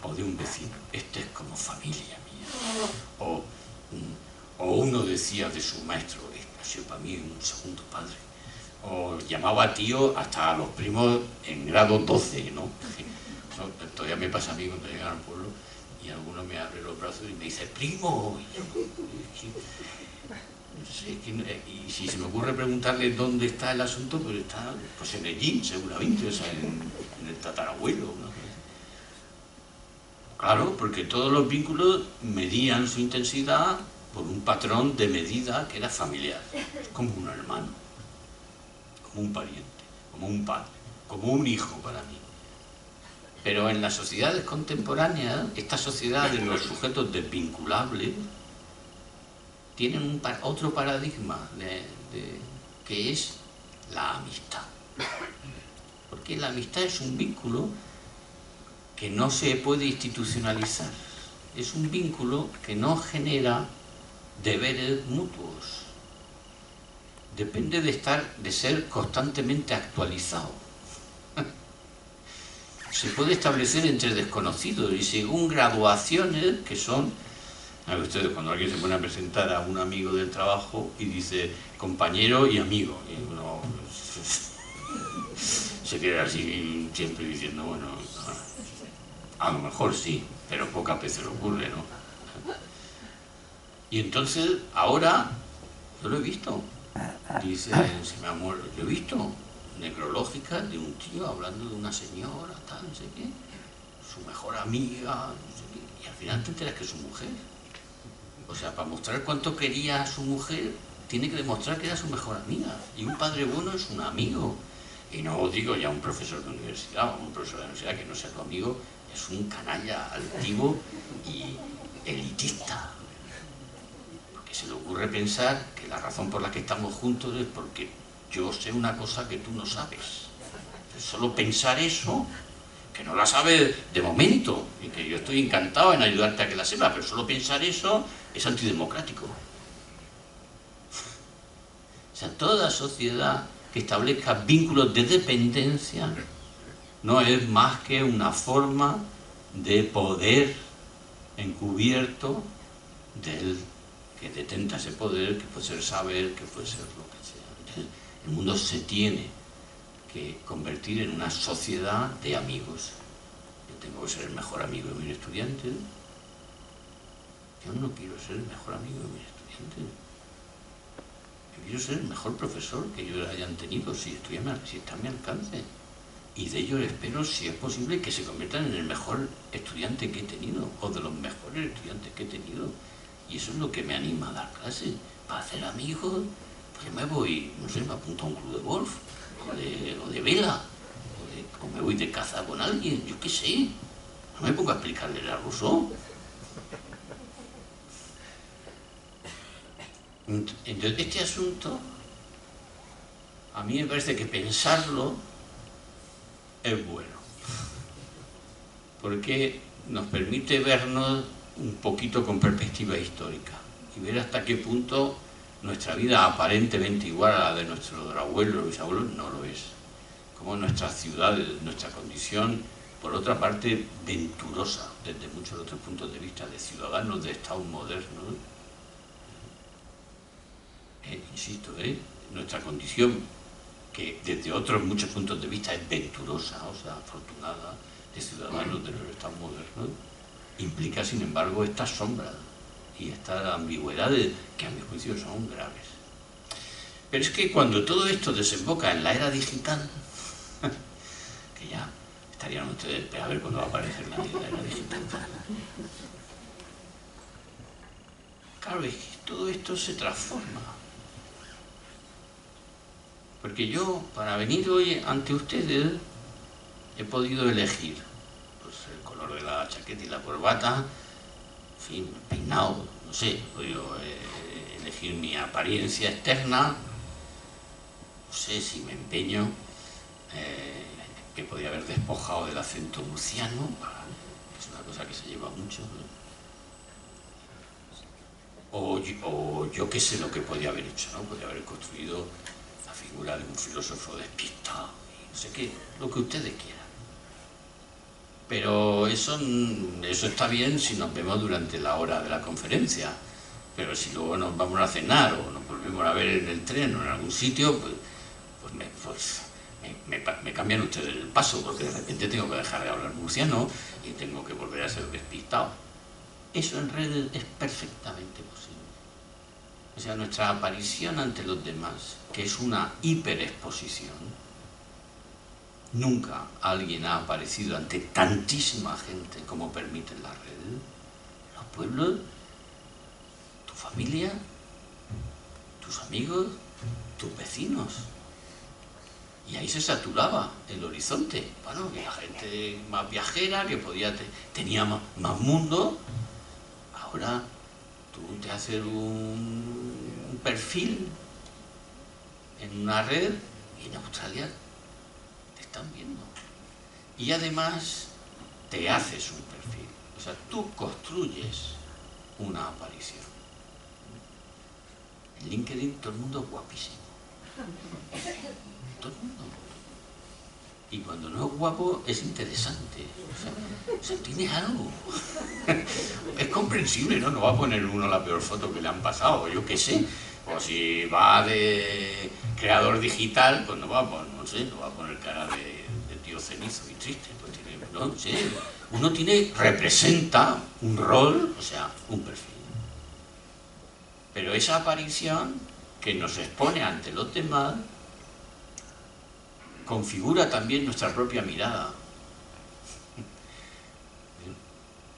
o de un vecino, este es como familia mía. O uno decía de su maestro, este ha sido para mí un segundo padre. O llamaba tío hasta a los primos en grado 12, ¿no? Todavía me pasa a mí cuando llegan al pueblo y alguno me abre los brazos y me dice, primo. Y si se me ocurre preguntarle dónde está el asunto, pues está pues en Medellín, seguramente, o sea, en el tatarabuelo, ¿no? Claro, porque todos los vínculos medían su intensidad por un patrón de medida que era familiar. Es como un hermano, como un pariente, como un padre, como un hijo para mí. Pero en las sociedades contemporáneas, esta sociedad de los sujetos desvinculables, tienen otro paradigma que es la amistad. Porque la amistad es un vínculo que no se puede institucionalizar. Es un vínculo que no genera deberes mutuos. Depende de ser constantemente actualizado. Se puede establecer entre desconocidos y según graduaciones que son... A ver, ustedes, cuando alguien se pone a presentar a un amigo del trabajo y dice compañero y amigo, y uno se queda así siempre diciendo, bueno, a lo mejor sí, pero pocas veces ocurre, ¿no? Y entonces, ahora, yo lo he visto, dice, se me ha muerto, yo he visto necrológicas de un tío hablando de una señora, tal, no sé qué, su mejor amiga, no sé qué, y al final te enteras que es su mujer. O sea, para mostrar cuánto quería a su mujer, tiene que demostrar que era su mejor amiga. Y un padre bueno es un amigo. Y no digo ya un profesor de universidad, o un profesor de universidad que no sea tu amigo, es un canalla altivo y elitista. Porque se le ocurre pensar que la razón por la que estamos juntos es porque yo sé una cosa que tú no sabes. Entonces, solo pensar eso, que no la sabes de momento, y que yo estoy encantado en ayudarte a que la sepa, pero solo pensar eso es antidemocrático. O sea, toda sociedad que establezca vínculos de dependencia no es más que una forma de poder encubierto del que detenta ese poder, que puede ser saber, que puede ser lo que sea. Entonces, el mundo se tiene que convertir en una sociedad de amigos. Yo tengo que ser el mejor amigo de mis estudiantes. Yo no quiero ser el mejor amigo de mis estudiantes. Yo quiero ser el mejor profesor que ellos hayan tenido, si está a mi alcance. Y de ellos espero, si es posible, que se conviertan en el mejor estudiante que he tenido, o de los mejores estudiantes que he tenido. Y eso es lo que me anima a dar clases. Para hacer amigos, pues me voy, no sé, me apunto a un club de golf, o de vela, o me voy de caza con alguien, yo qué sé. No me pongo a explicarle a Rousseau. Entonces, este asunto, a mí me parece que pensarlo es bueno, porque nos permite vernos un poquito con perspectiva histórica y ver hasta qué punto nuestra vida aparentemente igual a la de nuestros abuelos y bisabuelos no lo es. Como nuestras ciudades, nuestra condición, por otra parte, venturosa desde muchos otros puntos de vista, de ciudadanos de estados modernos, insisto, nuestra condición, que desde otros muchos puntos de vista es venturosa, o sea, afortunada, de ciudadanos de los estados modernos, implica, sin embargo, estas sombras y estas ambigüedades que a mi juicio son graves. Pero es que cuando todo esto desemboca en la era digital, que ya estarían ustedes, pero a ver cuándo va a aparecer la era digital. Claro, es que todo esto se transforma. Porque yo, para venir hoy ante ustedes, he podido elegir pues, el color de la chaqueta y la corbata, en fin, el peinado, no sé, he podido elegir mi apariencia externa, no sé si me empeño, que podía haber despojado del acento murciano, que es una cosa que se lleva mucho, ¿no? O yo qué sé lo que podía haber hecho, ¿no? Podía haber construido la figura de un filósofo despistado, no sé qué, lo que ustedes quieran. Pero eso está bien si nos vemos durante la hora de la conferencia, pero si luego nos vamos a cenar o nos volvemos a ver en el tren o en algún sitio, me cambian ustedes el paso, porque de repente tengo que dejar de hablar murciano y tengo que volver a ser despistado. Eso en redes es perfectamente posible. O sea, nuestra aparición ante los demás, que es una hiperexposición, nunca alguien ha aparecido ante tantísima gente como permiten las redes. Los pueblos, tu familia, tus amigos, tus vecinos. Y ahí se saturaba el horizonte. Bueno, y la gente más viajera, que tenía más mundo. Ahora tú te haces un perfil en una red y en Australia te están viendo. Y además te haces un perfil. O sea, tú construyes una aparición. En LinkedIn todo el mundo es guapísimo. Todo el mundo. Y cuando no es guapo es interesante. O sea, tiene algo. Es comprensible, ¿no? No va a poner uno la peor foto que le han pasado, yo qué sé. O si va de creador digital, pues no va a poner cara de tío cenizo y triste. Pues tiene, no sé, uno representa un rol, o sea, un perfil. Pero esa aparición que nos expone ante los demás configura también nuestra propia mirada.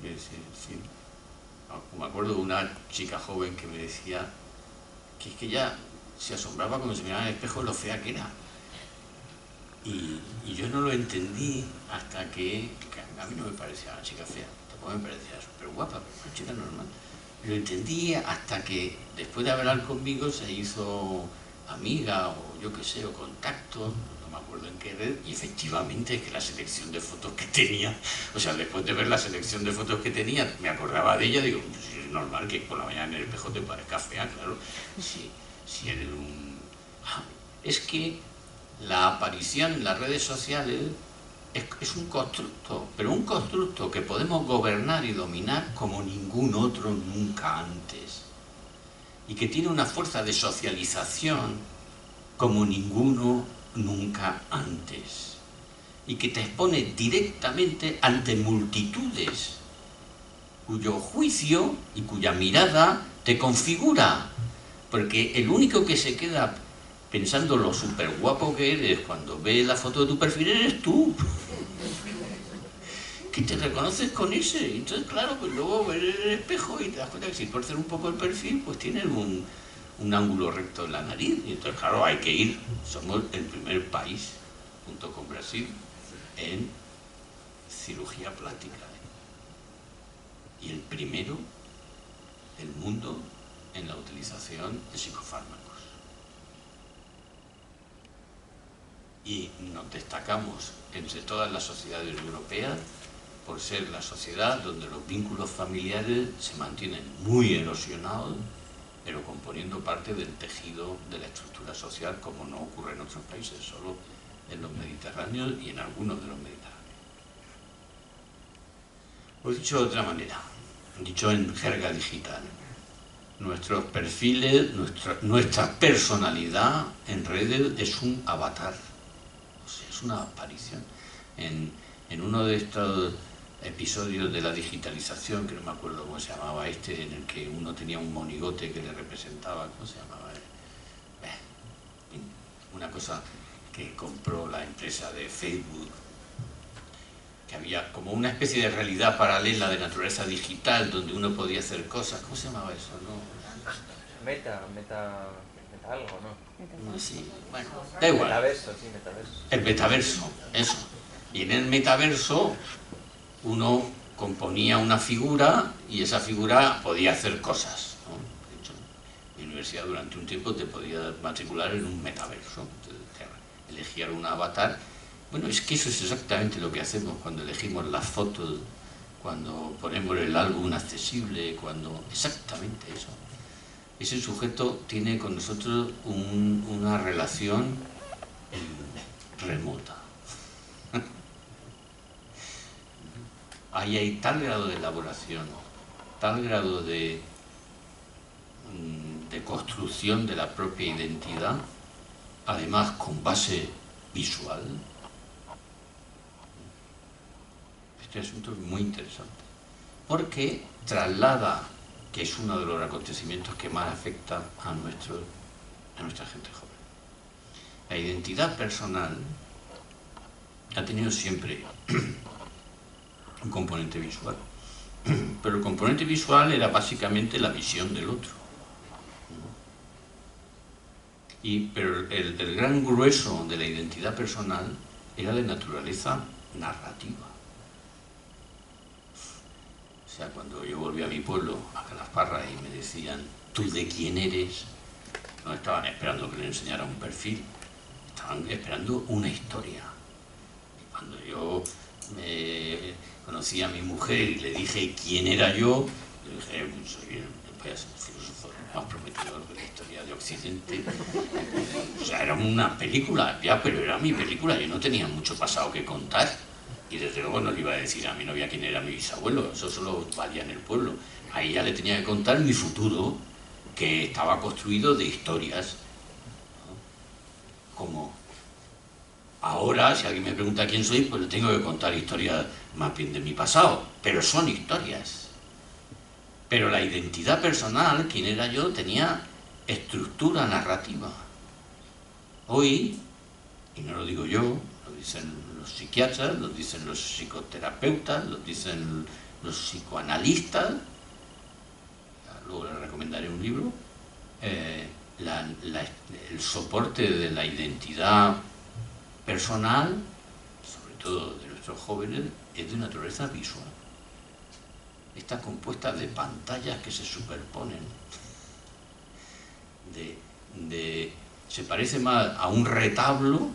Sí. Me acuerdo de una chica joven que me decía que es que ella se asombraba cuando se miraba en el espejo lo fea que era. Y yo no lo entendí hasta que a mí no me parecía una chica fea, tampoco me parecía súper guapa, pero una chica normal. Lo entendí hasta que después de hablar conmigo se hizo amiga o yo qué sé, o contacto, no me acuerdo en qué red, y efectivamente es que la selección de fotos que tenía, o sea, después de ver la selección de fotos que tenía, me acordaba de ella, digo, pues es normal que por la mañana en el espejo te parezca fea, claro, si eres un... Es que la aparición en las redes sociales es un constructo, pero un constructo que podemos gobernar y dominar como ningún otro nunca antes, y que tiene una fuerza de socialización como ninguno nunca antes, y que te expone directamente ante multitudes cuyo juicio y cuya mirada te configura, porque el único que se queda pensando lo súper guapo que eres cuando ve la foto de tu perfil eres tú, que te reconoces con ese. Entonces, claro, pues luego ves el espejo y te das cuenta que si tuerces un poco el perfil, pues tienes un ángulo recto en la nariz. Y entonces, claro, hay que ir. Somos el primer país, junto con Brasil, en cirugía plástica. Y el primero del mundo en la utilización de psicofármacos. Y nos destacamos entre todas las sociedades europeas por ser la sociedad donde los vínculos familiares se mantienen muy erosionados, pero componiendo parte del tejido de la estructura social, como no ocurre en otros países, solo en los mediterráneos y en algunos de los mediterráneos. Lo he dicho de otra manera, dicho en jerga digital. Nuestros perfiles, nuestra personalidad en redes es un avatar, o sea, es una aparición. En uno de estos episodios de la digitalización, que no me acuerdo cómo se llamaba en el que uno tenía un monigote que le representaba, ¿cómo se llamaba? Una cosa que compró la empresa de Facebook, que había como una especie de realidad paralela de naturaleza digital donde uno podía hacer cosas. ¿Cómo se llamaba eso? Meta algo, ¿no? No, sí, bueno, da igual. Metaverso, sí, metaverso. El metaverso, eso. Y en el metaverso uno componía una figura y esa figura podía hacer cosas, ¿no? De hecho, en mi universidad durante un tiempo te podías matricular en un metaverso. Te elegías un avatar. Bueno, es que eso es exactamente lo que hacemos cuando elegimos las fotos, cuando ponemos el álbum accesible, exactamente eso. Ese sujeto tiene con nosotros una relación remota. Ahí hay tal grado de elaboración, tal grado de construcción de la propia identidad, además con base visual. Este asunto es muy interesante, porque traslada, que es uno de los acontecimientos que más afecta a nuestra gente joven. La identidad personal ha tenido siempre un componente visual, pero el componente visual era básicamente la visión del otro. Pero el gran grueso de la identidad personal era de naturaleza narrativa. O sea, cuando yo volví a mi pueblo, a Calasparra, y me decían, ¿tú de quién eres? No estaban esperando que le enseñara un perfil, estaban esperando una historia. Y cuando yo conocí a mi mujer y le dije quién era yo, le dije, soy el filósofo más prometedor de la historia de Occidente. O sea, era una película, ya, pero era mi película, yo no tenía mucho pasado que contar. Y desde luego no le iba a decir a mi novia quién era mi bisabuelo, eso solo valía en el pueblo. Ahí ya le tenía que contar mi futuro, que estaba construido de historias, ¿no? Como ahora, si alguien me pregunta quién soy, pues le tengo que contar historias más bien de mi pasado, pero son historias. Pero la identidad personal, quién era yo, tenía estructura narrativa. Hoy, y no lo digo yo, lo dicen los psiquiatras, lo dicen los psicoterapeutas, lo dicen los psicoanalistas, luego les recomendaré un libro, el soporte de la identidad personal, sobre todo de nuestros jóvenes, es de naturaleza visual. Está compuesta de pantallas que se superponen, se parece más a un retablo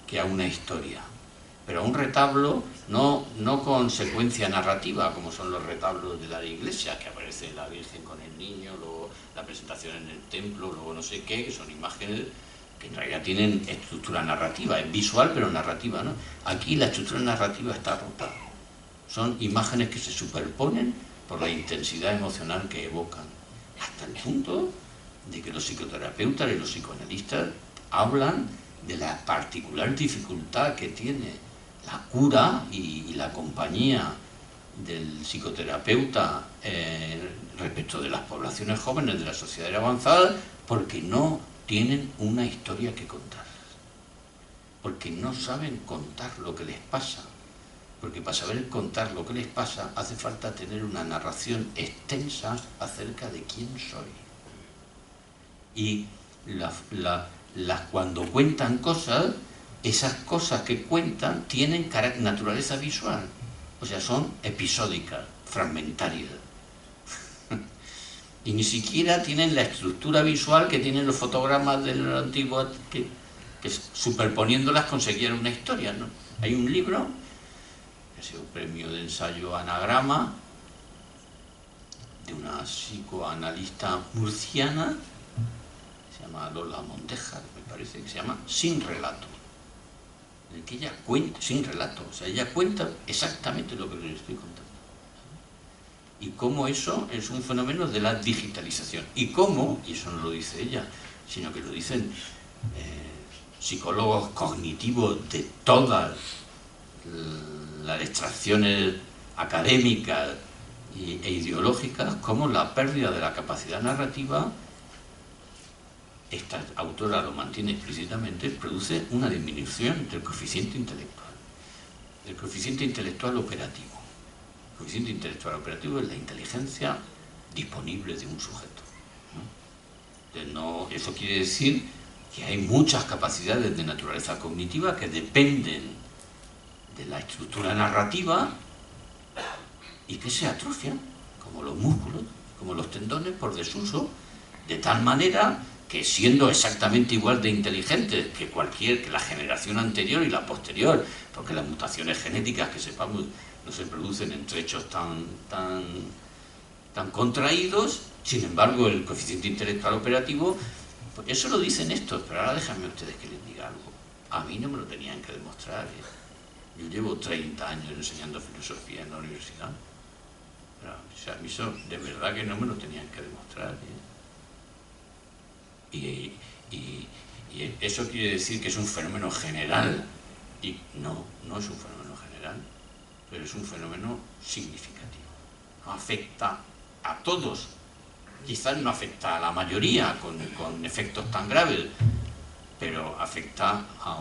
que a una historia, pero a un retablo no con secuencia narrativa, como son los retablos de la iglesia, que aparece la Virgen con el niño, luego la presentación en el templo, luego no sé qué, que son imágenes que en realidad tienen estructura narrativa, es visual pero narrativa, ¿no? Aquí la estructura narrativa está rota, son imágenes que se superponen por la intensidad emocional que evocan, hasta el punto de que los psicoterapeutas y los psicoanalistas hablan de la particular dificultad que tiene la cura y la compañía del psicoterapeuta respecto de las poblaciones jóvenes de la sociedad avanzada, porque no tienen una historia que contar, porque no saben contar lo que les pasa, porque para saber contar lo que les pasa hace falta tener una narración extensa acerca de quién soy. Y cuando cuentan cosas, esas cosas que cuentan tienen naturaleza visual, o sea, son episódicas, fragmentarias. Y ni siquiera tienen la estructura visual que tienen los fotogramas del antiguo, que superponiéndolas conseguían una historia, ¿no? Hay un libro que ha sido premio de ensayo Anagrama, de una psicoanalista murciana, se llama Lola Montejar, me parece que se llama Sin relato. En el que ella cuenta, sin relato, o sea, ella cuenta exactamente lo que les estoy contando. Y cómo eso es un fenómeno de la digitalización. Y cómo, y eso no lo dice ella, sino que lo dicen psicólogos cognitivos de todas las extracciones académicas e ideológicas, como la pérdida de la capacidad narrativa, esta autora lo mantiene explícitamente, produce una disminución del coeficiente intelectual. El coeficiente intelectual operativo. El coeficiente intelectual operativo es la inteligencia disponible de un sujeto, ¿no? Eso quiere decir que hay muchas capacidades de naturaleza cognitiva que dependen de la estructura narrativa y que se atrofian, como los músculos, como los tendones, por desuso, de tal manera que, siendo exactamente igual de inteligentes que la generación anterior y la posterior, porque las mutaciones genéticas, que sepamos, no se producen en trechos tan contraídos, sin embargo el coeficiente intelectual operativo, pues eso lo dicen estos, pero ahora déjenme ustedes que les diga algo. A mí no me lo tenían que demostrar, ¿eh? Yo llevo 30 años enseñando filosofía en la universidad. Pero, o sea, a mí eso de verdad que no me lo tenían que demostrar, ¿eh? Y eso quiere decir que es un fenómeno general. Y no es un fenómeno general, pero es un fenómeno significativo. Afecta a todos. Quizás no afecta a la mayoría con efectos tan graves, pero afecta a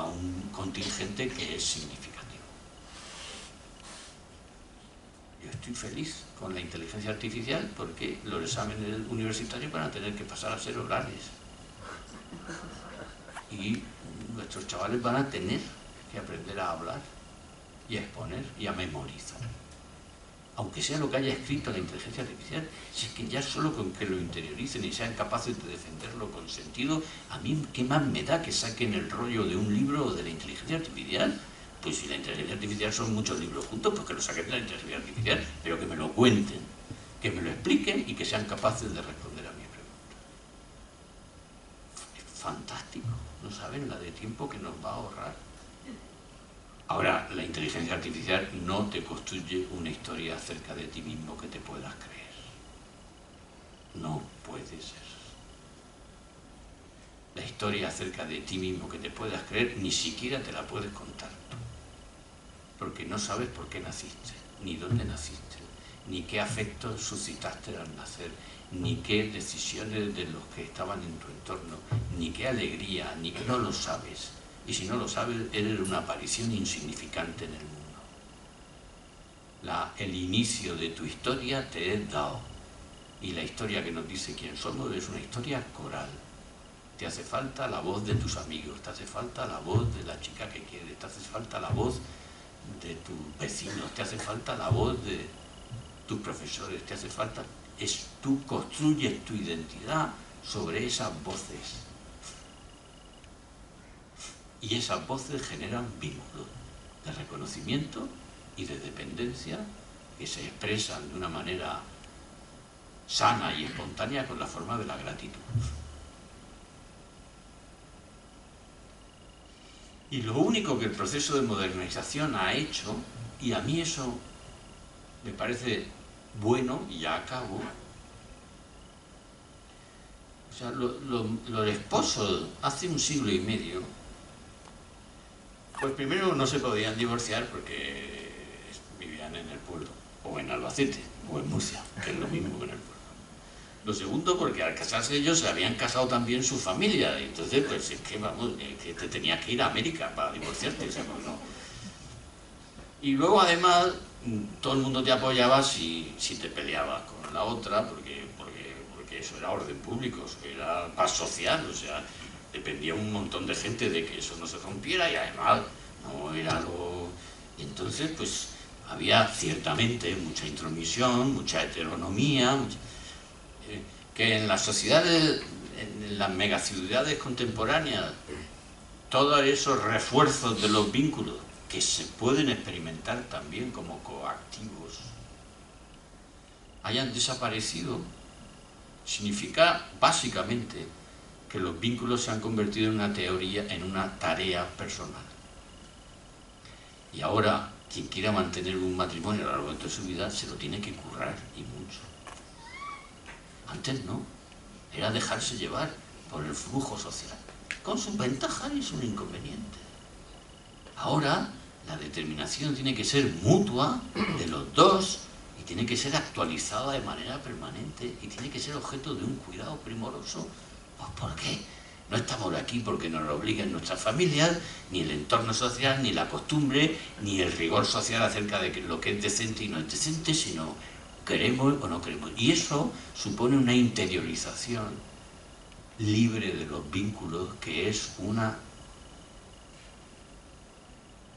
un contingente que es significativo. Yo estoy feliz con la inteligencia artificial porque los exámenes universitarios van a tener que pasar a ser orales. Y nuestros chavales van a tener que aprender a hablar y a exponer y a memorizar. Aunque sea lo que haya escrito la inteligencia artificial, si es que ya solo con que lo interioricen y sean capaces de defenderlo con sentido, a mí qué más me da que saquen el rollo de un libro o de la inteligencia artificial. Pues si la inteligencia artificial son muchos libros juntos, pues que lo saquen de la inteligencia artificial, pero que me lo cuenten, que me lo expliquen y que sean capaces de responder a mis preguntas. Es fantástico, no saben la de tiempo que nos va a ahorrar. Ahora, la inteligencia artificial no te construye una historia acerca de ti mismo que te puedas creer. No puede ser. La historia acerca de ti mismo que te puedas creer ni siquiera te la puedes contar tú. Porque no sabes por qué naciste, ni dónde naciste, ni qué afectos suscitaste al nacer, ni qué decisiones de los que estaban en tu entorno, ni qué alegría, ni que no lo sabes. Y si no lo sabes, eres una aparición insignificante en el mundo. El inicio de tu historia te es dado. Y la historia que nos dice quién somos es una historia coral. Te hace falta la voz de tus amigos, te hace falta la voz de la chica que quieres, te hace falta la voz de tus vecinos, te hace falta la voz de tus profesores, te hace falta... Tú construyes tu identidad sobre esas voces. Y esas voces generan vínculos de reconocimiento y de dependencia que se expresan de una manera sana y espontánea con la forma de la gratitud. Y lo único que el proceso de modernización ha hecho, y a mí eso me parece bueno, y ya acabo, o sea, los esposos hace un siglo y medio, pues primero no se podían divorciar porque vivían en el pueblo, o en Albacete, o en Murcia, que es lo mismo que en el pueblo. Lo segundo, porque al casarse ellos se habían casado también su familia, y entonces pues es que vamos, que te tenías que ir a América para divorciarte, o sea, pues no. Y luego además todo el mundo te apoyaba si te peleabas con la otra, porque eso era orden público, eso era paz social, o sea, dependía un montón de gente de que eso no se rompiera, y además no era algo... Entonces pues había ciertamente mucha intromisión, mucha heteronomía, que en las sociedades, en las megaciudades contemporáneas, todos esos refuerzos de los vínculos que se pueden experimentar también como coactivos, hayan desaparecido, significa básicamente que los vínculos se han convertido en una teoría, en una tarea personal. Y ahora, quien quiera mantener un matrimonio a lo largo de toda su vida, se lo tiene que currar, y mucho. Antes no, era dejarse llevar por el flujo social, con sus ventajas y sus inconvenientes. Ahora, la determinación tiene que ser mutua de los dos, y tiene que ser actualizada de manera permanente, y tiene que ser objeto de un cuidado primoroso. Pues ¿por qué? No estamos aquí porque nos lo obliguen nuestras familias, ni el entorno social, ni la costumbre, ni el rigor social acerca de lo que es decente y no es decente, sino queremos o no queremos. Y eso supone una interiorización libre de los vínculos, que es una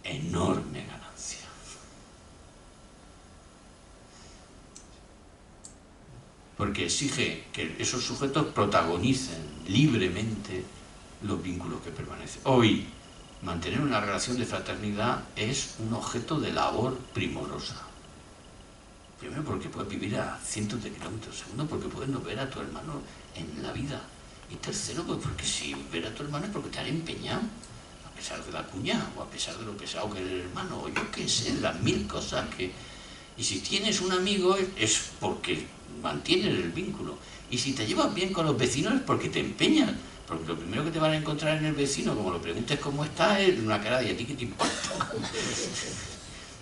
enorme ganancia. Porque exige que esos sujetos protagonicen libremente los vínculos que permanecen. Hoy, mantener una relación de fraternidad es un objeto de labor primorosa. Primero, porque puedes vivir a cientos de kilómetros. Segundo, porque puedes no ver a tu hermano en la vida. Y tercero, pues porque si ver a tu hermano es porque te han empeñado, a pesar de la cuña, o a pesar de lo pesado que es el hermano, o yo qué sé, las mil cosas que... Y si tienes un amigo es porque mantienes el vínculo. Y si te llevas bien con los vecinos es porque te empeñan. Porque lo primero que te van a encontrar en el vecino, como lo preguntes cómo está, es una cara de ¿a ti qué te importa?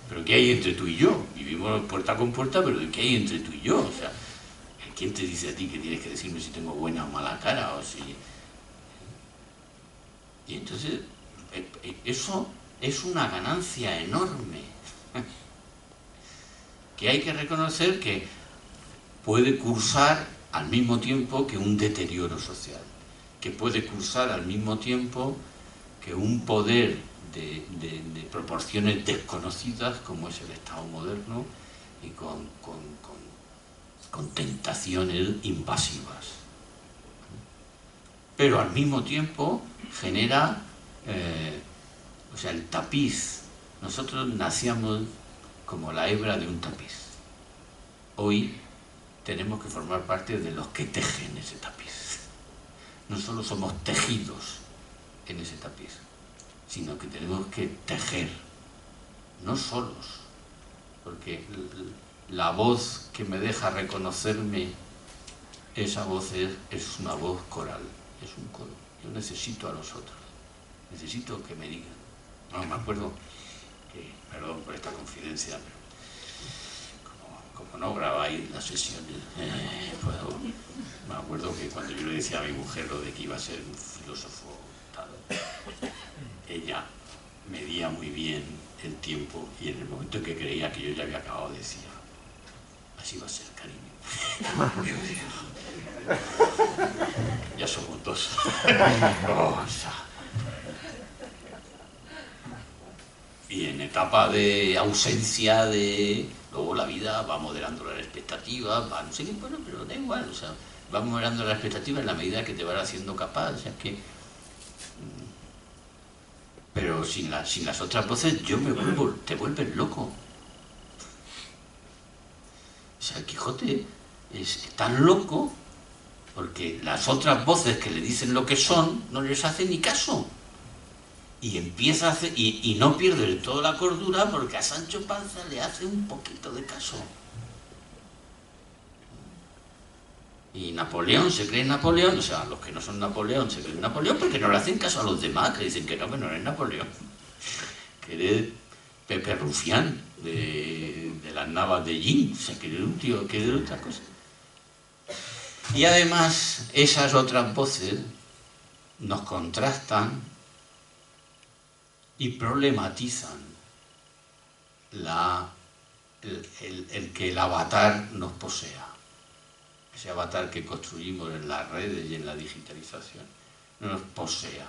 Pero ¿qué hay entre tú y yo? Vivimos puerta con puerta, pero ¿qué hay entre tú y yo? O sea, ¿quién te dice a ti que tienes que decirme si tengo buena o mala cara? O si... Y entonces, eso es una ganancia enorme, que hay que reconocer que puede cursar al mismo tiempo que un deterioro social, que puede cursar al mismo tiempo que un poder de proporciones desconocidas, como es el Estado moderno, y con tentaciones invasivas. Pero al mismo tiempo genera, o sea, el tapiz. Nosotros nacíamos como la hebra de un tapiz. Hoy tenemos que formar parte de los que tejen ese tapiz. No solo somos tejidos en ese tapiz, sino que tenemos que tejer, no solos, porque la voz que me deja reconocerme, esa voz es una voz coral, es un coro. Yo necesito a los otros, necesito que me digan. No, me acuerdo que, perdón por esta confidencia, pero como no grabáis las sesiones, me acuerdo que cuando yo le decía a mi mujer lo de que iba a ser un filósofo tal, ella medía muy bien el tiempo, y en el momento en que creía que yo ya había acabado decía: así va a ser, cariño. Ya somos dos. Y en etapa de ausencia luego la vida va moderando las expectativas, va no sé qué, bueno, pero da igual, o sea, va moderando las expectativas en la medida que te vas haciendo capaz, o sea, que... Pero sin las otras voces te vuelves loco. O sea, el Quijote es tan loco porque las otras voces que le dicen lo que son no les hacen ni caso. Y empieza a hacer, y no pierde del todo la cordura porque a Sancho Panza le hace un poquito de caso. Y Napoleón se cree Napoleón, o sea, los que no son Napoleón se creen Napoleón porque no le hacen caso a los demás, que dicen que no eres Napoleón, que eres Pepe Rufián de las Navas de Jean, o sea, que eres un tío que es de otra cosa. Y además, esas otras voces nos contrastan y problematizan el que el avatar nos posea. Ese avatar que construimos en las redes y en la digitalización nos posea.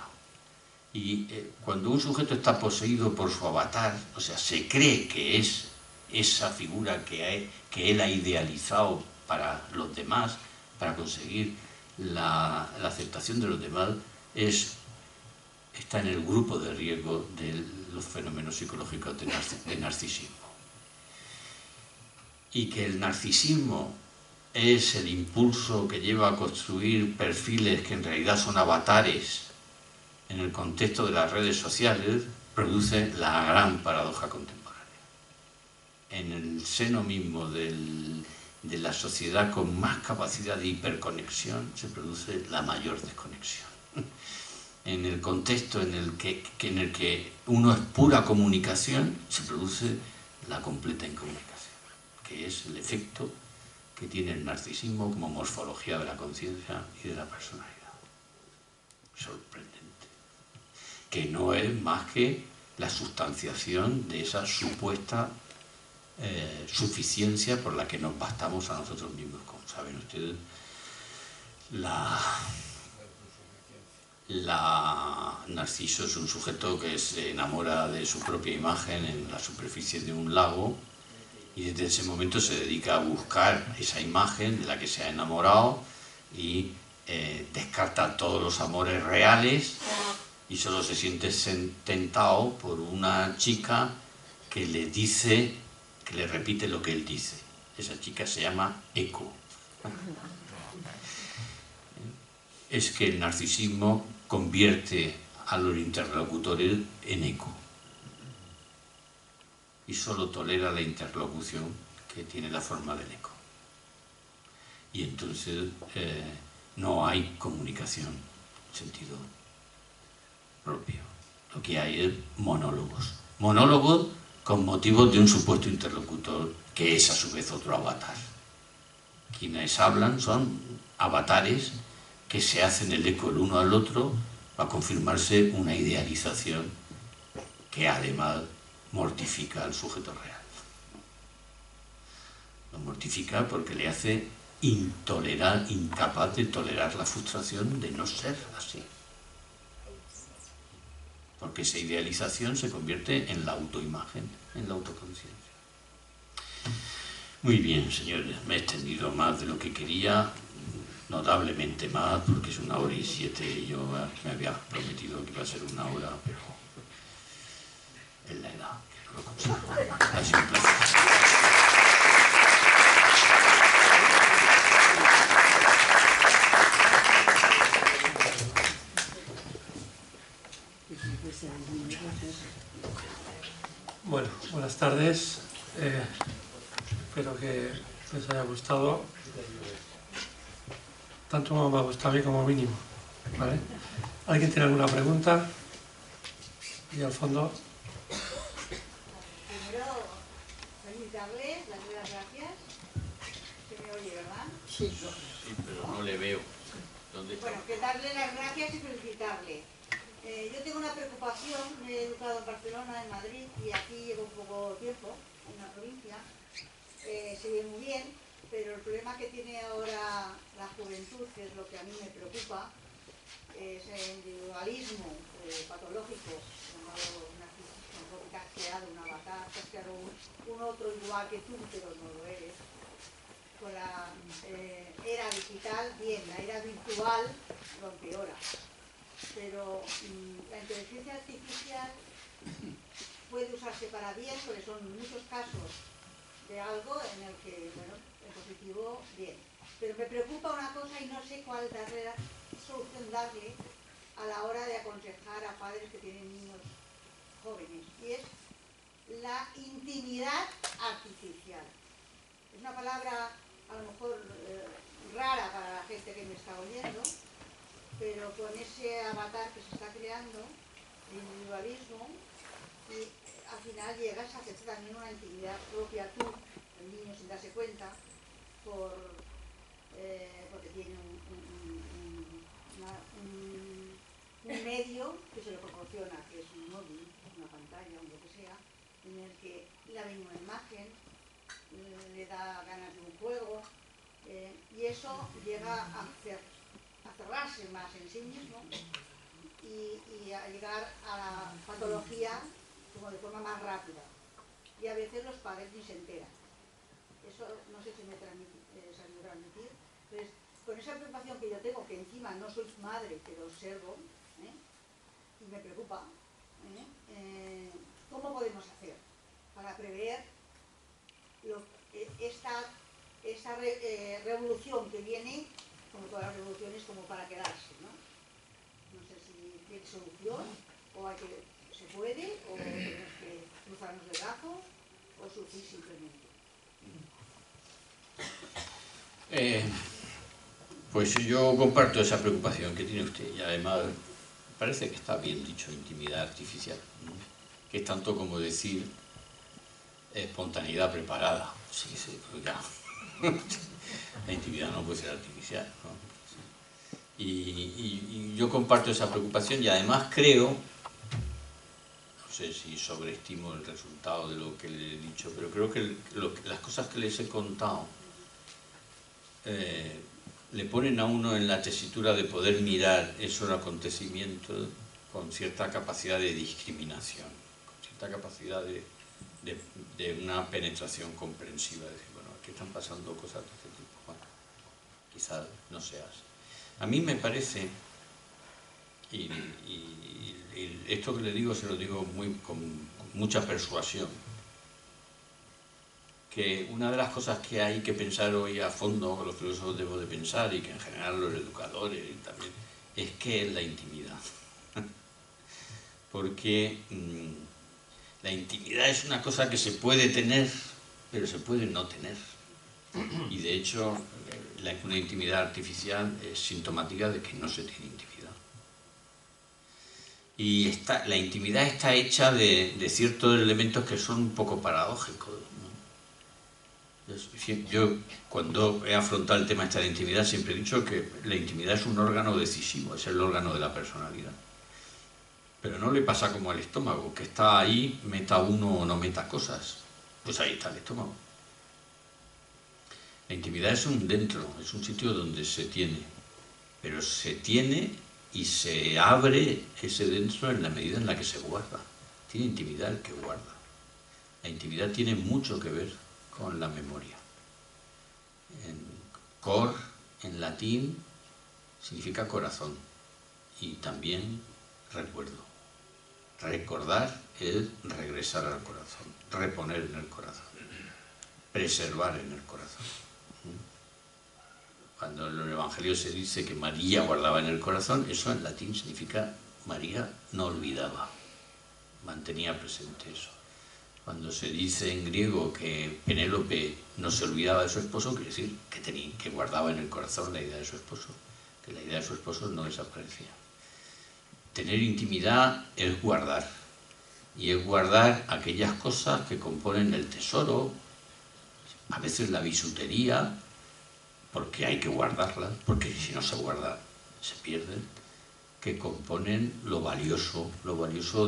Y cuando un sujeto está poseído por su avatar, o sea, se cree que es esa figura que él ha idealizado para los demás, para conseguir la aceptación de los demás, es está en el grupo de riesgo de los fenómenos psicológicos de narcisismo. Y que el narcisismo es el impulso que lleva a construir perfiles que en realidad son avatares en el contexto de las redes sociales, produce la gran paradoja contemporánea. En el seno mismo de la sociedad con más capacidad de hiperconexión se produce la mayor desconexión. En el contexto en el que uno es pura comunicación, se produce la completa incomunicación, que es el efecto que tiene el narcisismo como morfología de la conciencia y de la personalidad. Sorprendente. Que no es más que la sustanciación de esa supuesta suficiencia por la que nos bastamos a nosotros mismos. Como saben ustedes, Narciso es un sujeto que se enamora de su propia imagen en la superficie de un lago y desde ese momento se dedica a buscar esa imagen de la que se ha enamorado y descarta todos los amores reales y solo se siente tentado por una chica que le dice, que le repite lo que él dice. Esa chica se llama Eco. Es que el narcisismo convierte a los interlocutores en eco y solo tolera la interlocución que tiene la forma del eco. Y entonces no hay comunicación en sentido propio. Lo que hay es monólogos. Monólogos con motivos de un supuesto interlocutor que es a su vez otro avatar. Quienes hablan son avatares que se hacen el eco el uno al otro para confirmarse una idealización que además mortifica al sujeto real. Lo mortifica porque le hace incapaz de tolerar la frustración de no ser así. Porque esa idealización se convierte en la autoimagen, en la autoconciencia. Muy bien, señores, me he extendido más de lo que quería, notablemente más, porque es 1h07 y yo me había prometido que iba a ser 1 hora, pero es la edad que no lo consigo. Ha sido un placer. Bueno, buenas tardes. Espero que les haya gustado. Tanto como me ha gustado a mí como mínimo. ¿Vale? ¿Alguien tiene alguna pregunta? Y al fondo. Primero, felicitarles, darle las gracias. ¿Se me oye, verdad? Sí, pero no le veo. ¿Dónde está? Bueno, que darle las gracias y felicitarle. Yo tengo una preocupación, me he educado en Barcelona, en Madrid, y aquí llevo poco tiempo, en la provincia. Se ve muy bien, pero el problema que tiene ahora la juventud, que es lo que a mí me preocupa, es el individualismo patológico, llamado narcisismo, que has creado un avatar, que has creado un otro igual que tú, pero no lo eres. Con la era digital, bien, la era virtual lo empeora. Pero la inteligencia artificial puede usarse para bien, porque son muchos casos de algo en el que, bueno, en positivo, bien. Pero me preocupa una cosa y no sé cuál solución darle a la hora de aconsejar a padres que tienen niños jóvenes, y es la intimidad artificial. Es una palabra a lo mejor rara para la gente que me está oyendo, pero con ese avatar que se está creando, de individualismo, y al final llegas a hacer también una intimidad propia tú, el niño sin darse cuenta, porque tiene un medio que se lo proporciona, que es un móvil, una pantalla, o lo que sea, en el que le ven una imagen, le da ganas de un juego, y eso llega a cerrarse más en sí mismo y a llegar a la patología como de forma más rápida. Y a veces los padres ni se enteran. Eso no sé si me salió transmitir. Entonces, con esa preocupación que yo tengo, que encima no soy madre, pero observo, y me preocupa, ¿cómo podemos hacer para prever esta revolución que viene, como todas las revoluciones, como para quedarse, ¿no? No sé si tiene solución, o se puede, o tenemos que cruzarnos de brazos, o surgir simplemente. Pues yo comparto esa preocupación que tiene usted, y además parece que está bien dicho intimidad artificial, ¿no? Que es tanto como decir espontaneidad preparada. Sí, pues ya. La intimidad no puede ser artificial, ¿no? Y yo comparto esa preocupación, y además creo, no sé si sobreestimo el resultado de lo que le he dicho, pero creo que las cosas que les he contado le ponen a uno en la tesitura de poder mirar esos acontecimientos con cierta capacidad de discriminación, con cierta capacidad de una penetración comprensiva, de decir, bueno, aquí están pasando cosas de este tipo, bueno, quizás no seas. A mí me parece, y esto que le digo se lo digo con mucha persuasión, que una de las cosas que hay que pensar hoy a fondo, los filósofos debo de pensar, y que en general los educadores también, es qué es la intimidad. Porque la intimidad es una cosa que se puede tener, pero se puede no tener. Y de hecho, una intimidad artificial es sintomática de que no se tiene intimidad. Y la intimidad está hecha de ciertos elementos que son un poco paradójicos, ¿no? Yo, cuando he afrontado el tema de la intimidad, siempre he dicho que la intimidad es un órgano decisivo, es el órgano de la personalidad. Pero no le pasa como al estómago, que está ahí, meta uno o no meta cosas. Pues ahí está el estómago. La intimidad es un dentro, es un sitio donde se tiene. Pero se tiene y se abre ese dentro en la medida en la que se guarda. Tiene intimidad el que guarda. La intimidad tiene mucho que ver con la memoria. Cor, en latín, significa corazón y también recuerdo. Recordar es regresar al corazón, reponer en el corazón, preservar en el corazón. Cuando en el Evangelio se dice que María guardaba en el corazón, eso en latín significa María no olvidaba, mantenía presente eso. Cuando se dice en griego que Penélope no se olvidaba de su esposo, quiere decir que guardaba en el corazón la idea de su esposo, que la idea de su esposo no desaparecía. Tener intimidad es guardar, y es guardar aquellas cosas que componen el tesoro, a veces la bisutería, porque hay que guardarlas, porque si no se guarda se pierden, que componen lo valioso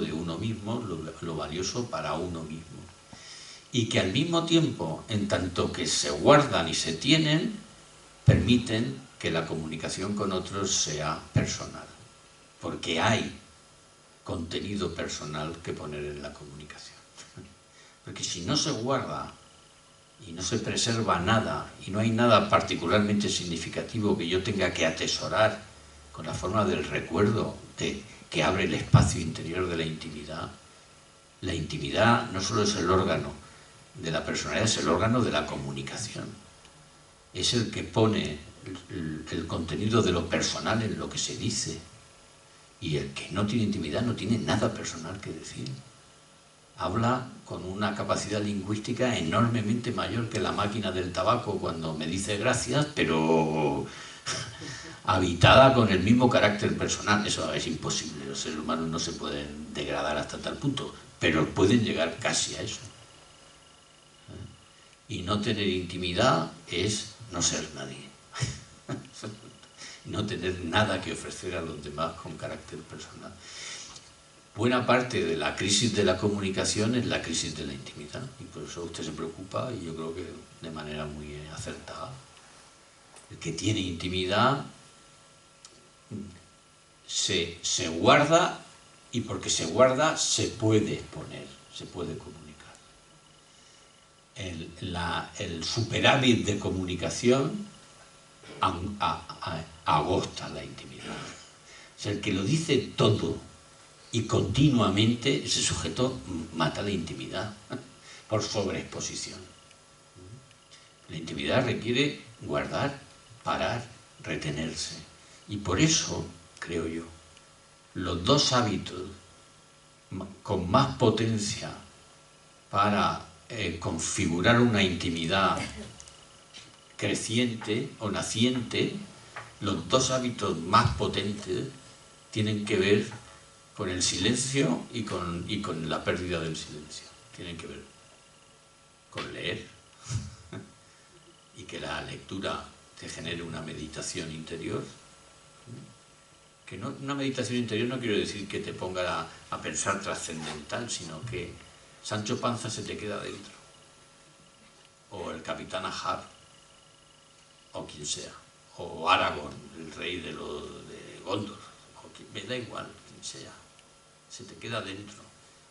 de uno mismo, lo valioso para uno mismo. Y que al mismo tiempo, en tanto que se guardan y se tienen, permiten que la comunicación con otros sea personal. Porque hay contenido personal que poner en la comunicación. Porque si no se guarda y no se preserva nada, y no hay nada particularmente significativo que yo tenga que atesorar con la forma del recuerdo que abre el espacio interior de la intimidad no solo es el órgano de la personalidad, es el órgano de la comunicación. Es el que pone el contenido de lo personal en lo que se dice. Y el que no tiene intimidad no tiene nada personal que decir. Habla con una capacidad lingüística enormemente mayor que la máquina del tabaco cuando me dice gracias, pero habitada con el mismo carácter personal. Eso es imposible, los seres humanos no se pueden degradar hasta tal punto, pero pueden llegar casi a eso. Y no tener intimidad es no ser nadie. No tener nada que ofrecer a los demás con carácter personal. Buena parte de la crisis de la comunicación es la crisis de la intimidad, y por eso usted se preocupa, y yo creo que de manera muy acertada. El que tiene intimidad se guarda, y porque se guarda se puede exponer, se puede comunicar. El superávit de comunicación agosta la intimidad. O sea, el que lo dice todo y continuamente ese sujeto mata la intimidad por sobreexposición. La intimidad requiere guardar, parar, retenerse. Y por eso, creo yo, los dos hábitos con más potencia para configurar una intimidad creciente o naciente, los dos hábitos más potentes tienen que ver con el silencio y con la pérdida del silencio. Tienen que ver con leer y que la lectura te genere una meditación interior. Que no, una meditación interior no quiero decir que te ponga a pensar trascendental, sino que Sancho Panza se te queda dentro, o el capitán Ahab, o quien sea, o Aragorn, el rey de Gondor, me da igual quien sea, se te queda dentro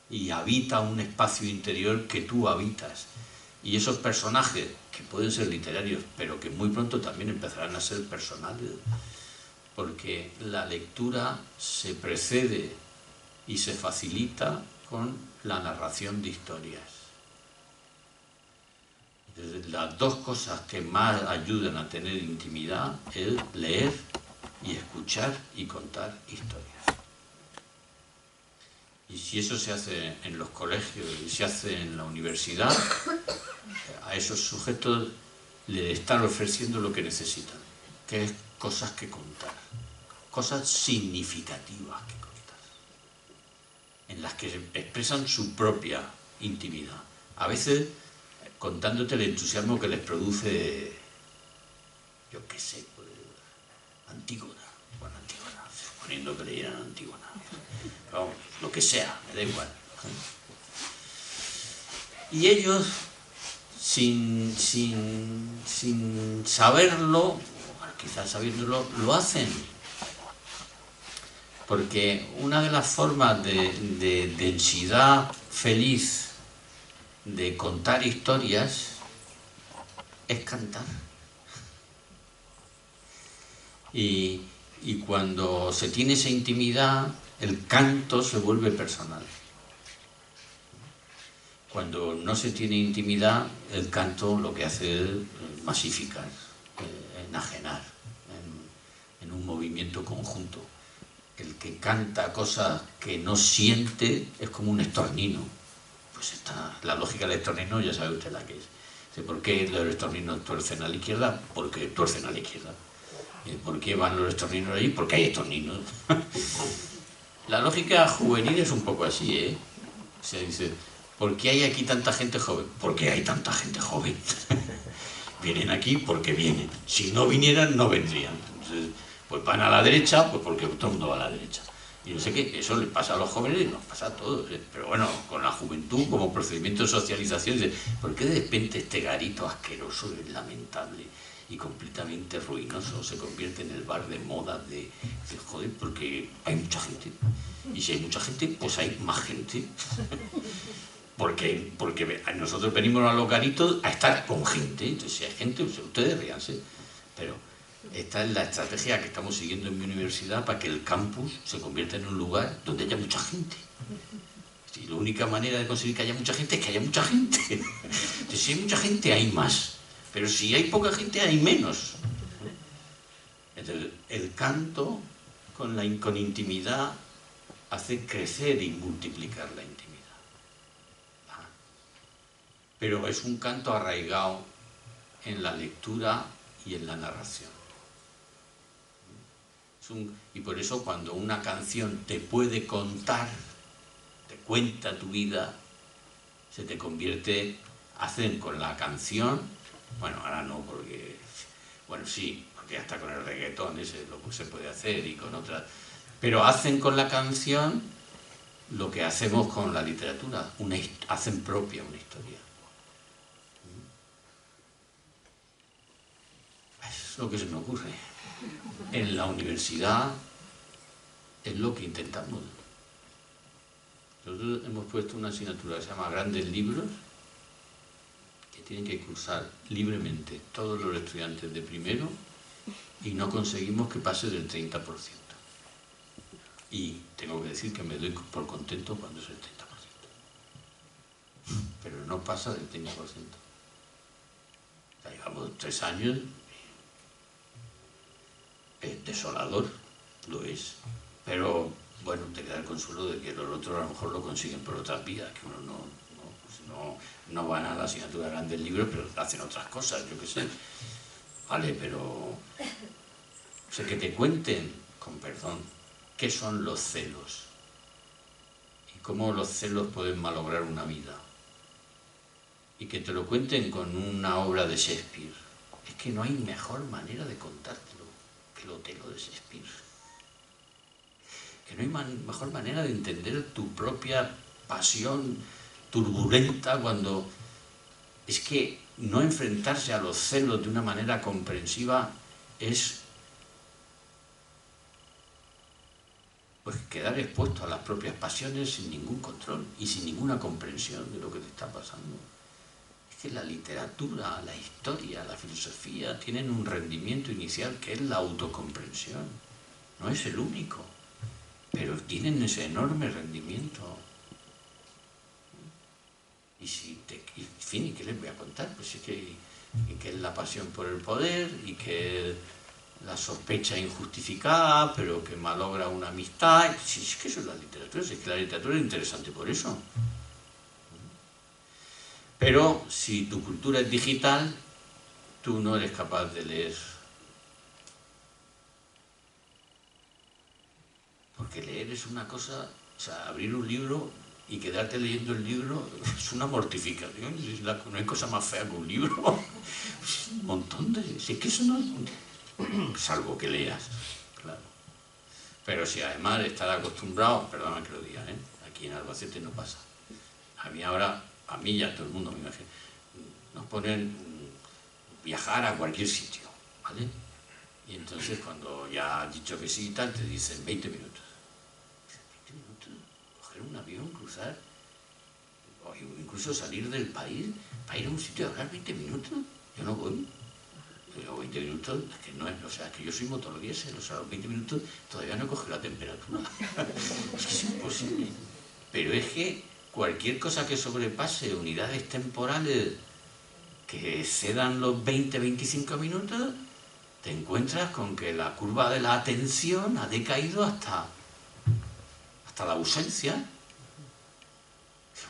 y habita un espacio interior que tú habitas. Y esos personajes, que pueden ser literarios, pero que muy pronto también empezarán a ser personales, porque la lectura se precede y se facilita con la narración de historias. Las dos cosas que más ayudan a tener intimidad es leer y escuchar y contar historias. Y si eso se hace en los colegios y se hace en la universidad, a esos sujetos le están ofreciendo lo que necesitan, que es cosas que contar, cosas significativas que contar, en las que expresan su propia intimidad. A veces contándote el entusiasmo que les produce, yo qué sé, pues, Antígona, bueno, Antígona, suponiendo que leyeran Antígona, vamos, lo que sea, me da igual. Y ellos, sin saberlo, bueno, quizás sabiéndolo, lo hacen. Porque una de las formas de densidad feliz de contar historias es cantar. Y cuando se tiene esa intimidad, el canto se vuelve personal. Cuando no se tiene intimidad, el canto lo que hace es masificar, enajenar, en un movimiento conjunto. El que canta cosas que no siente es como un estornino. Pues la lógica del estornino ya sabe usted la que es. ¿Por qué los estorninos tuercen a la izquierda? Porque tuercen a la izquierda. ¿Por qué van los estorninos allí? Porque hay estorninos. La lógica juvenil es un poco así, ¿eh? Se dice, ¿por qué hay aquí tanta gente joven? Porque hay tanta gente joven. Vienen aquí porque vienen. Si no vinieran, no vendrían. Entonces, pues van a la derecha, pues porque todo el mundo va a la derecha. Y no sé qué, eso le pasa a los jóvenes y nos pasa a todos. Pero bueno, con la juventud como procedimiento de socialización, ¿por qué de repente este garito asqueroso es lamentable y completamente ruinoso se convierte en el bar de moda de joder, porque hay mucha gente? Y si hay mucha gente, pues hay más gente. Porque nosotros venimos a los garitos a estar con gente. Entonces, si hay gente, ustedes ríanse. Pero esta es la estrategia que estamos siguiendo en mi universidad para que el campus se convierta en un lugar donde haya mucha gente. Y la única manera de conseguir que haya mucha gente es que haya mucha gente. Entonces, si hay mucha gente, hay más. Pero si hay poca gente, hay menos. Entonces, el canto con intimidad hace crecer y multiplicar la intimidad. Pero es un canto arraigado en la lectura y en la narración. Y por eso cuando una canción te puede contar, te cuenta tu vida, se te convierte, hacen con la canción, bueno, ahora no, porque, bueno, sí, porque hasta con el reggaetón ese lo que se puede hacer y con otras, pero hacen con la canción lo que hacemos con la literatura, hacen propia una historia. Es lo que se me ocurre. En la universidad es lo que intentamos. Nosotros hemos puesto una asignatura que se llama Grandes Libros, que tienen que cursar libremente todos los estudiantes de primero y no conseguimos que pase del 30%. Y tengo que decir que me doy por contento cuando es el 30%. Pero no pasa del 30%. O sea, llevamos 3 años, es desolador, lo es. Pero bueno, te queda el consuelo de que los otros a lo mejor lo consiguen por otras vías, que uno no van a la asignatura de grandes libros, pero hacen otras cosas, yo qué sé. Vale, pero... O sea, que te cuenten, con perdón, qué son los celos y cómo los celos pueden malograr una vida. Y que te lo cuenten con una obra de Shakespeare. Es que no hay mejor manera de contártelo que el Otelo de Shakespeare. Que no hay mejor manera de entender tu propia pasión turbulenta cuando... Es que no enfrentarse a los celos de una manera comprensiva es pues quedar expuesto a las propias pasiones sin ningún control y sin ninguna comprensión de lo que te está pasando. Es que la literatura, la historia, la filosofía tienen un rendimiento inicial que es la autocomprensión. No es el único, pero tienen ese enorme rendimiento. Y en fin, ¿y qué les voy a contar? Pues es que es la pasión por el poder y que la sospecha injustificada, pero que malogra una amistad. Si es que eso es la literatura, si es que la literatura es interesante por eso. Pero si tu cultura es digital, tú no eres capaz de leer. Porque leer es una cosa, o sea, abrir un libro y quedarte leyendo el libro es una mortificación. No hay cosa más fea que un libro. Un montón de... Si es que eso no... Salvo que leas, claro. Pero si además estar acostumbrado, perdona que lo diga, aquí en Albacete no pasa. A mí ahora, a mí y a todo el mundo, me imagino, nos ponen viajar a cualquier sitio, ¿vale? Y entonces cuando ya has dicho que sí y tal, te dicen 20 minutos. 20 minutos, coger un avión, cruzar, o incluso salir del país para ir a un sitio a hablar 20 minutos. Yo no voy. Pero 20 minutos, es que no es, o sea, es que yo soy motoriesel, o sea, los 20 minutos todavía no coge la temperatura. Es que es imposible. Pero es que cualquier cosa que sobrepase unidades temporales que excedan los 20-25 minutos, te encuentras con que la curva de la atención ha decaído hasta la ausencia.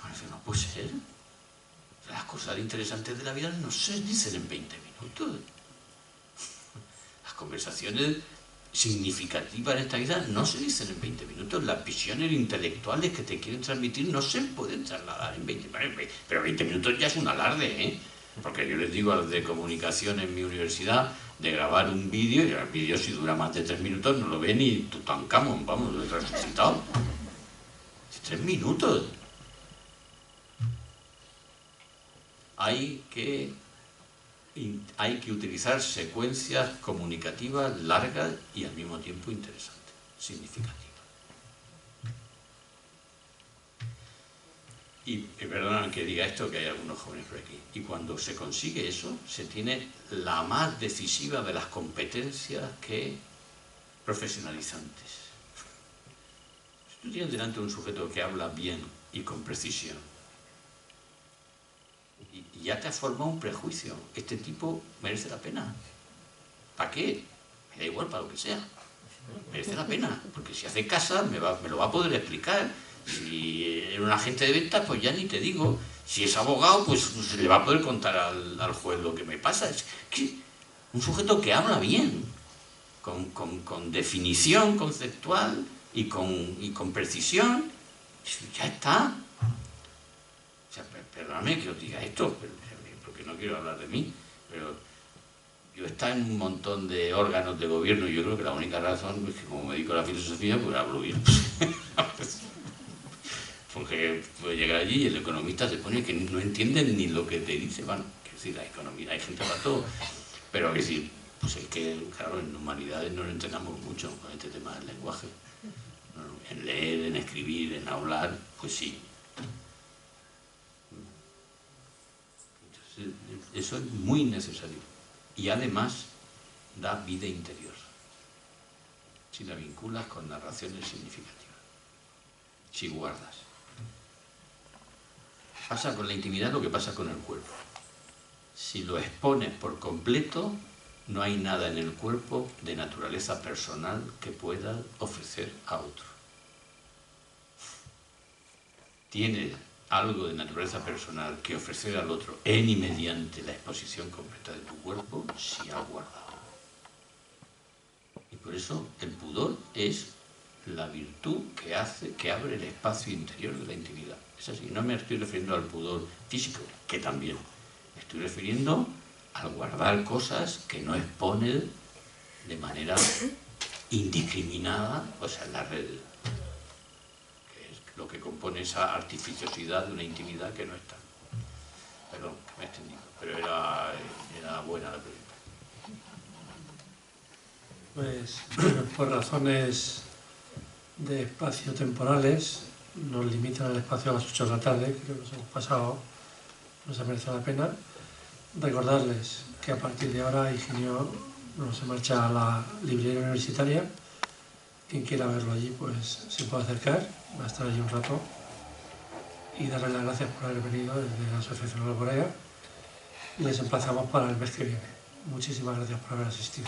Bueno, eso no puede ser. Las cosas interesantes de la vida no se dicen en 20 minutos. Las conversaciones significativas en esta vida no se dicen en 20 minutos. Las visiones intelectuales que te quieren transmitir no se pueden trasladar en 20 minutos. Pero 20 minutos ya es un alarde, ¿eh? Porque yo les digo a los de comunicación en mi universidad de grabar un vídeo, y el vídeo si dura más de 3 minutos no lo ve ni Tutankamón, vamos, lo he resucitado. 3 minutos. Hay que utilizar secuencias comunicativas largas y al mismo tiempo interesantes, significativas. Y perdona que diga esto, que hay algunos jóvenes por aquí. Y cuando se consigue eso, se tiene la más decisiva de las competencias que profesionalizantes. Si tú tienes delante un sujeto que habla bien y con precisión, y ya te has formado un prejuicio, este tipo merece la pena. ¿Para qué? Me da igual, para lo que sea. Merece la pena, porque si hace casa me lo va a poder explicar. Si es un agente de ventas, pues ya ni te digo. Si es abogado, pues le va a poder contar al juez lo que me pasa. Es que un sujeto que habla bien, con definición conceptual y con precisión, ya está. O sea, perdóname que os diga esto, porque no quiero hablar de mí, pero yo estoy en un montón de órganos de gobierno y yo creo que la única razón es que como me dedico a la filosofía, pues hablo bien. Porque puede llegar allí y el economista se pone que no entienden ni lo que te dice. Bueno, que decir, la economía, hay gente para todo, pero que decir, pues es que, claro, en humanidades no lo entrenamos mucho con este tema del lenguaje. En leer, en escribir, en hablar, pues sí. Entonces, eso es muy necesario. Y además da vida interior. si la vinculas con narraciones significativas, si guardas. Pasa con la intimidad lo que pasa con el cuerpo. Si lo expones por completo, no hay nada en el cuerpo de naturaleza personal que pueda ofrecer a otro. Tienes algo de naturaleza personal que ofrecer al otro en y mediante la exposición completa de tu cuerpo si has guardado. Y por eso el pudor es la virtud que abre el espacio interior de la intimidad. Es así, no me estoy refiriendo al pudor físico, que también. Me estoy refiriendo al guardar cosas que no expone de manera indiscriminada, o sea, en la red, que es lo que compone esa artificiosidad de una intimidad que no está. Perdón, que me he extendido, pero era buena la pregunta. Pues por razones de espacio temporales nos limitan el espacio a las 8 de la tarde, creo que nos hemos pasado, no se merece la pena. Recordarles que a partir de ahora Higinio nos se marcha a la librería universitaria. Quien quiera verlo allí pues se puede acercar, va a estar allí un rato, y darles las gracias por haber venido desde la Asociación Alboraya. Les emplazamos para el mes que viene. Muchísimas gracias por haber asistido.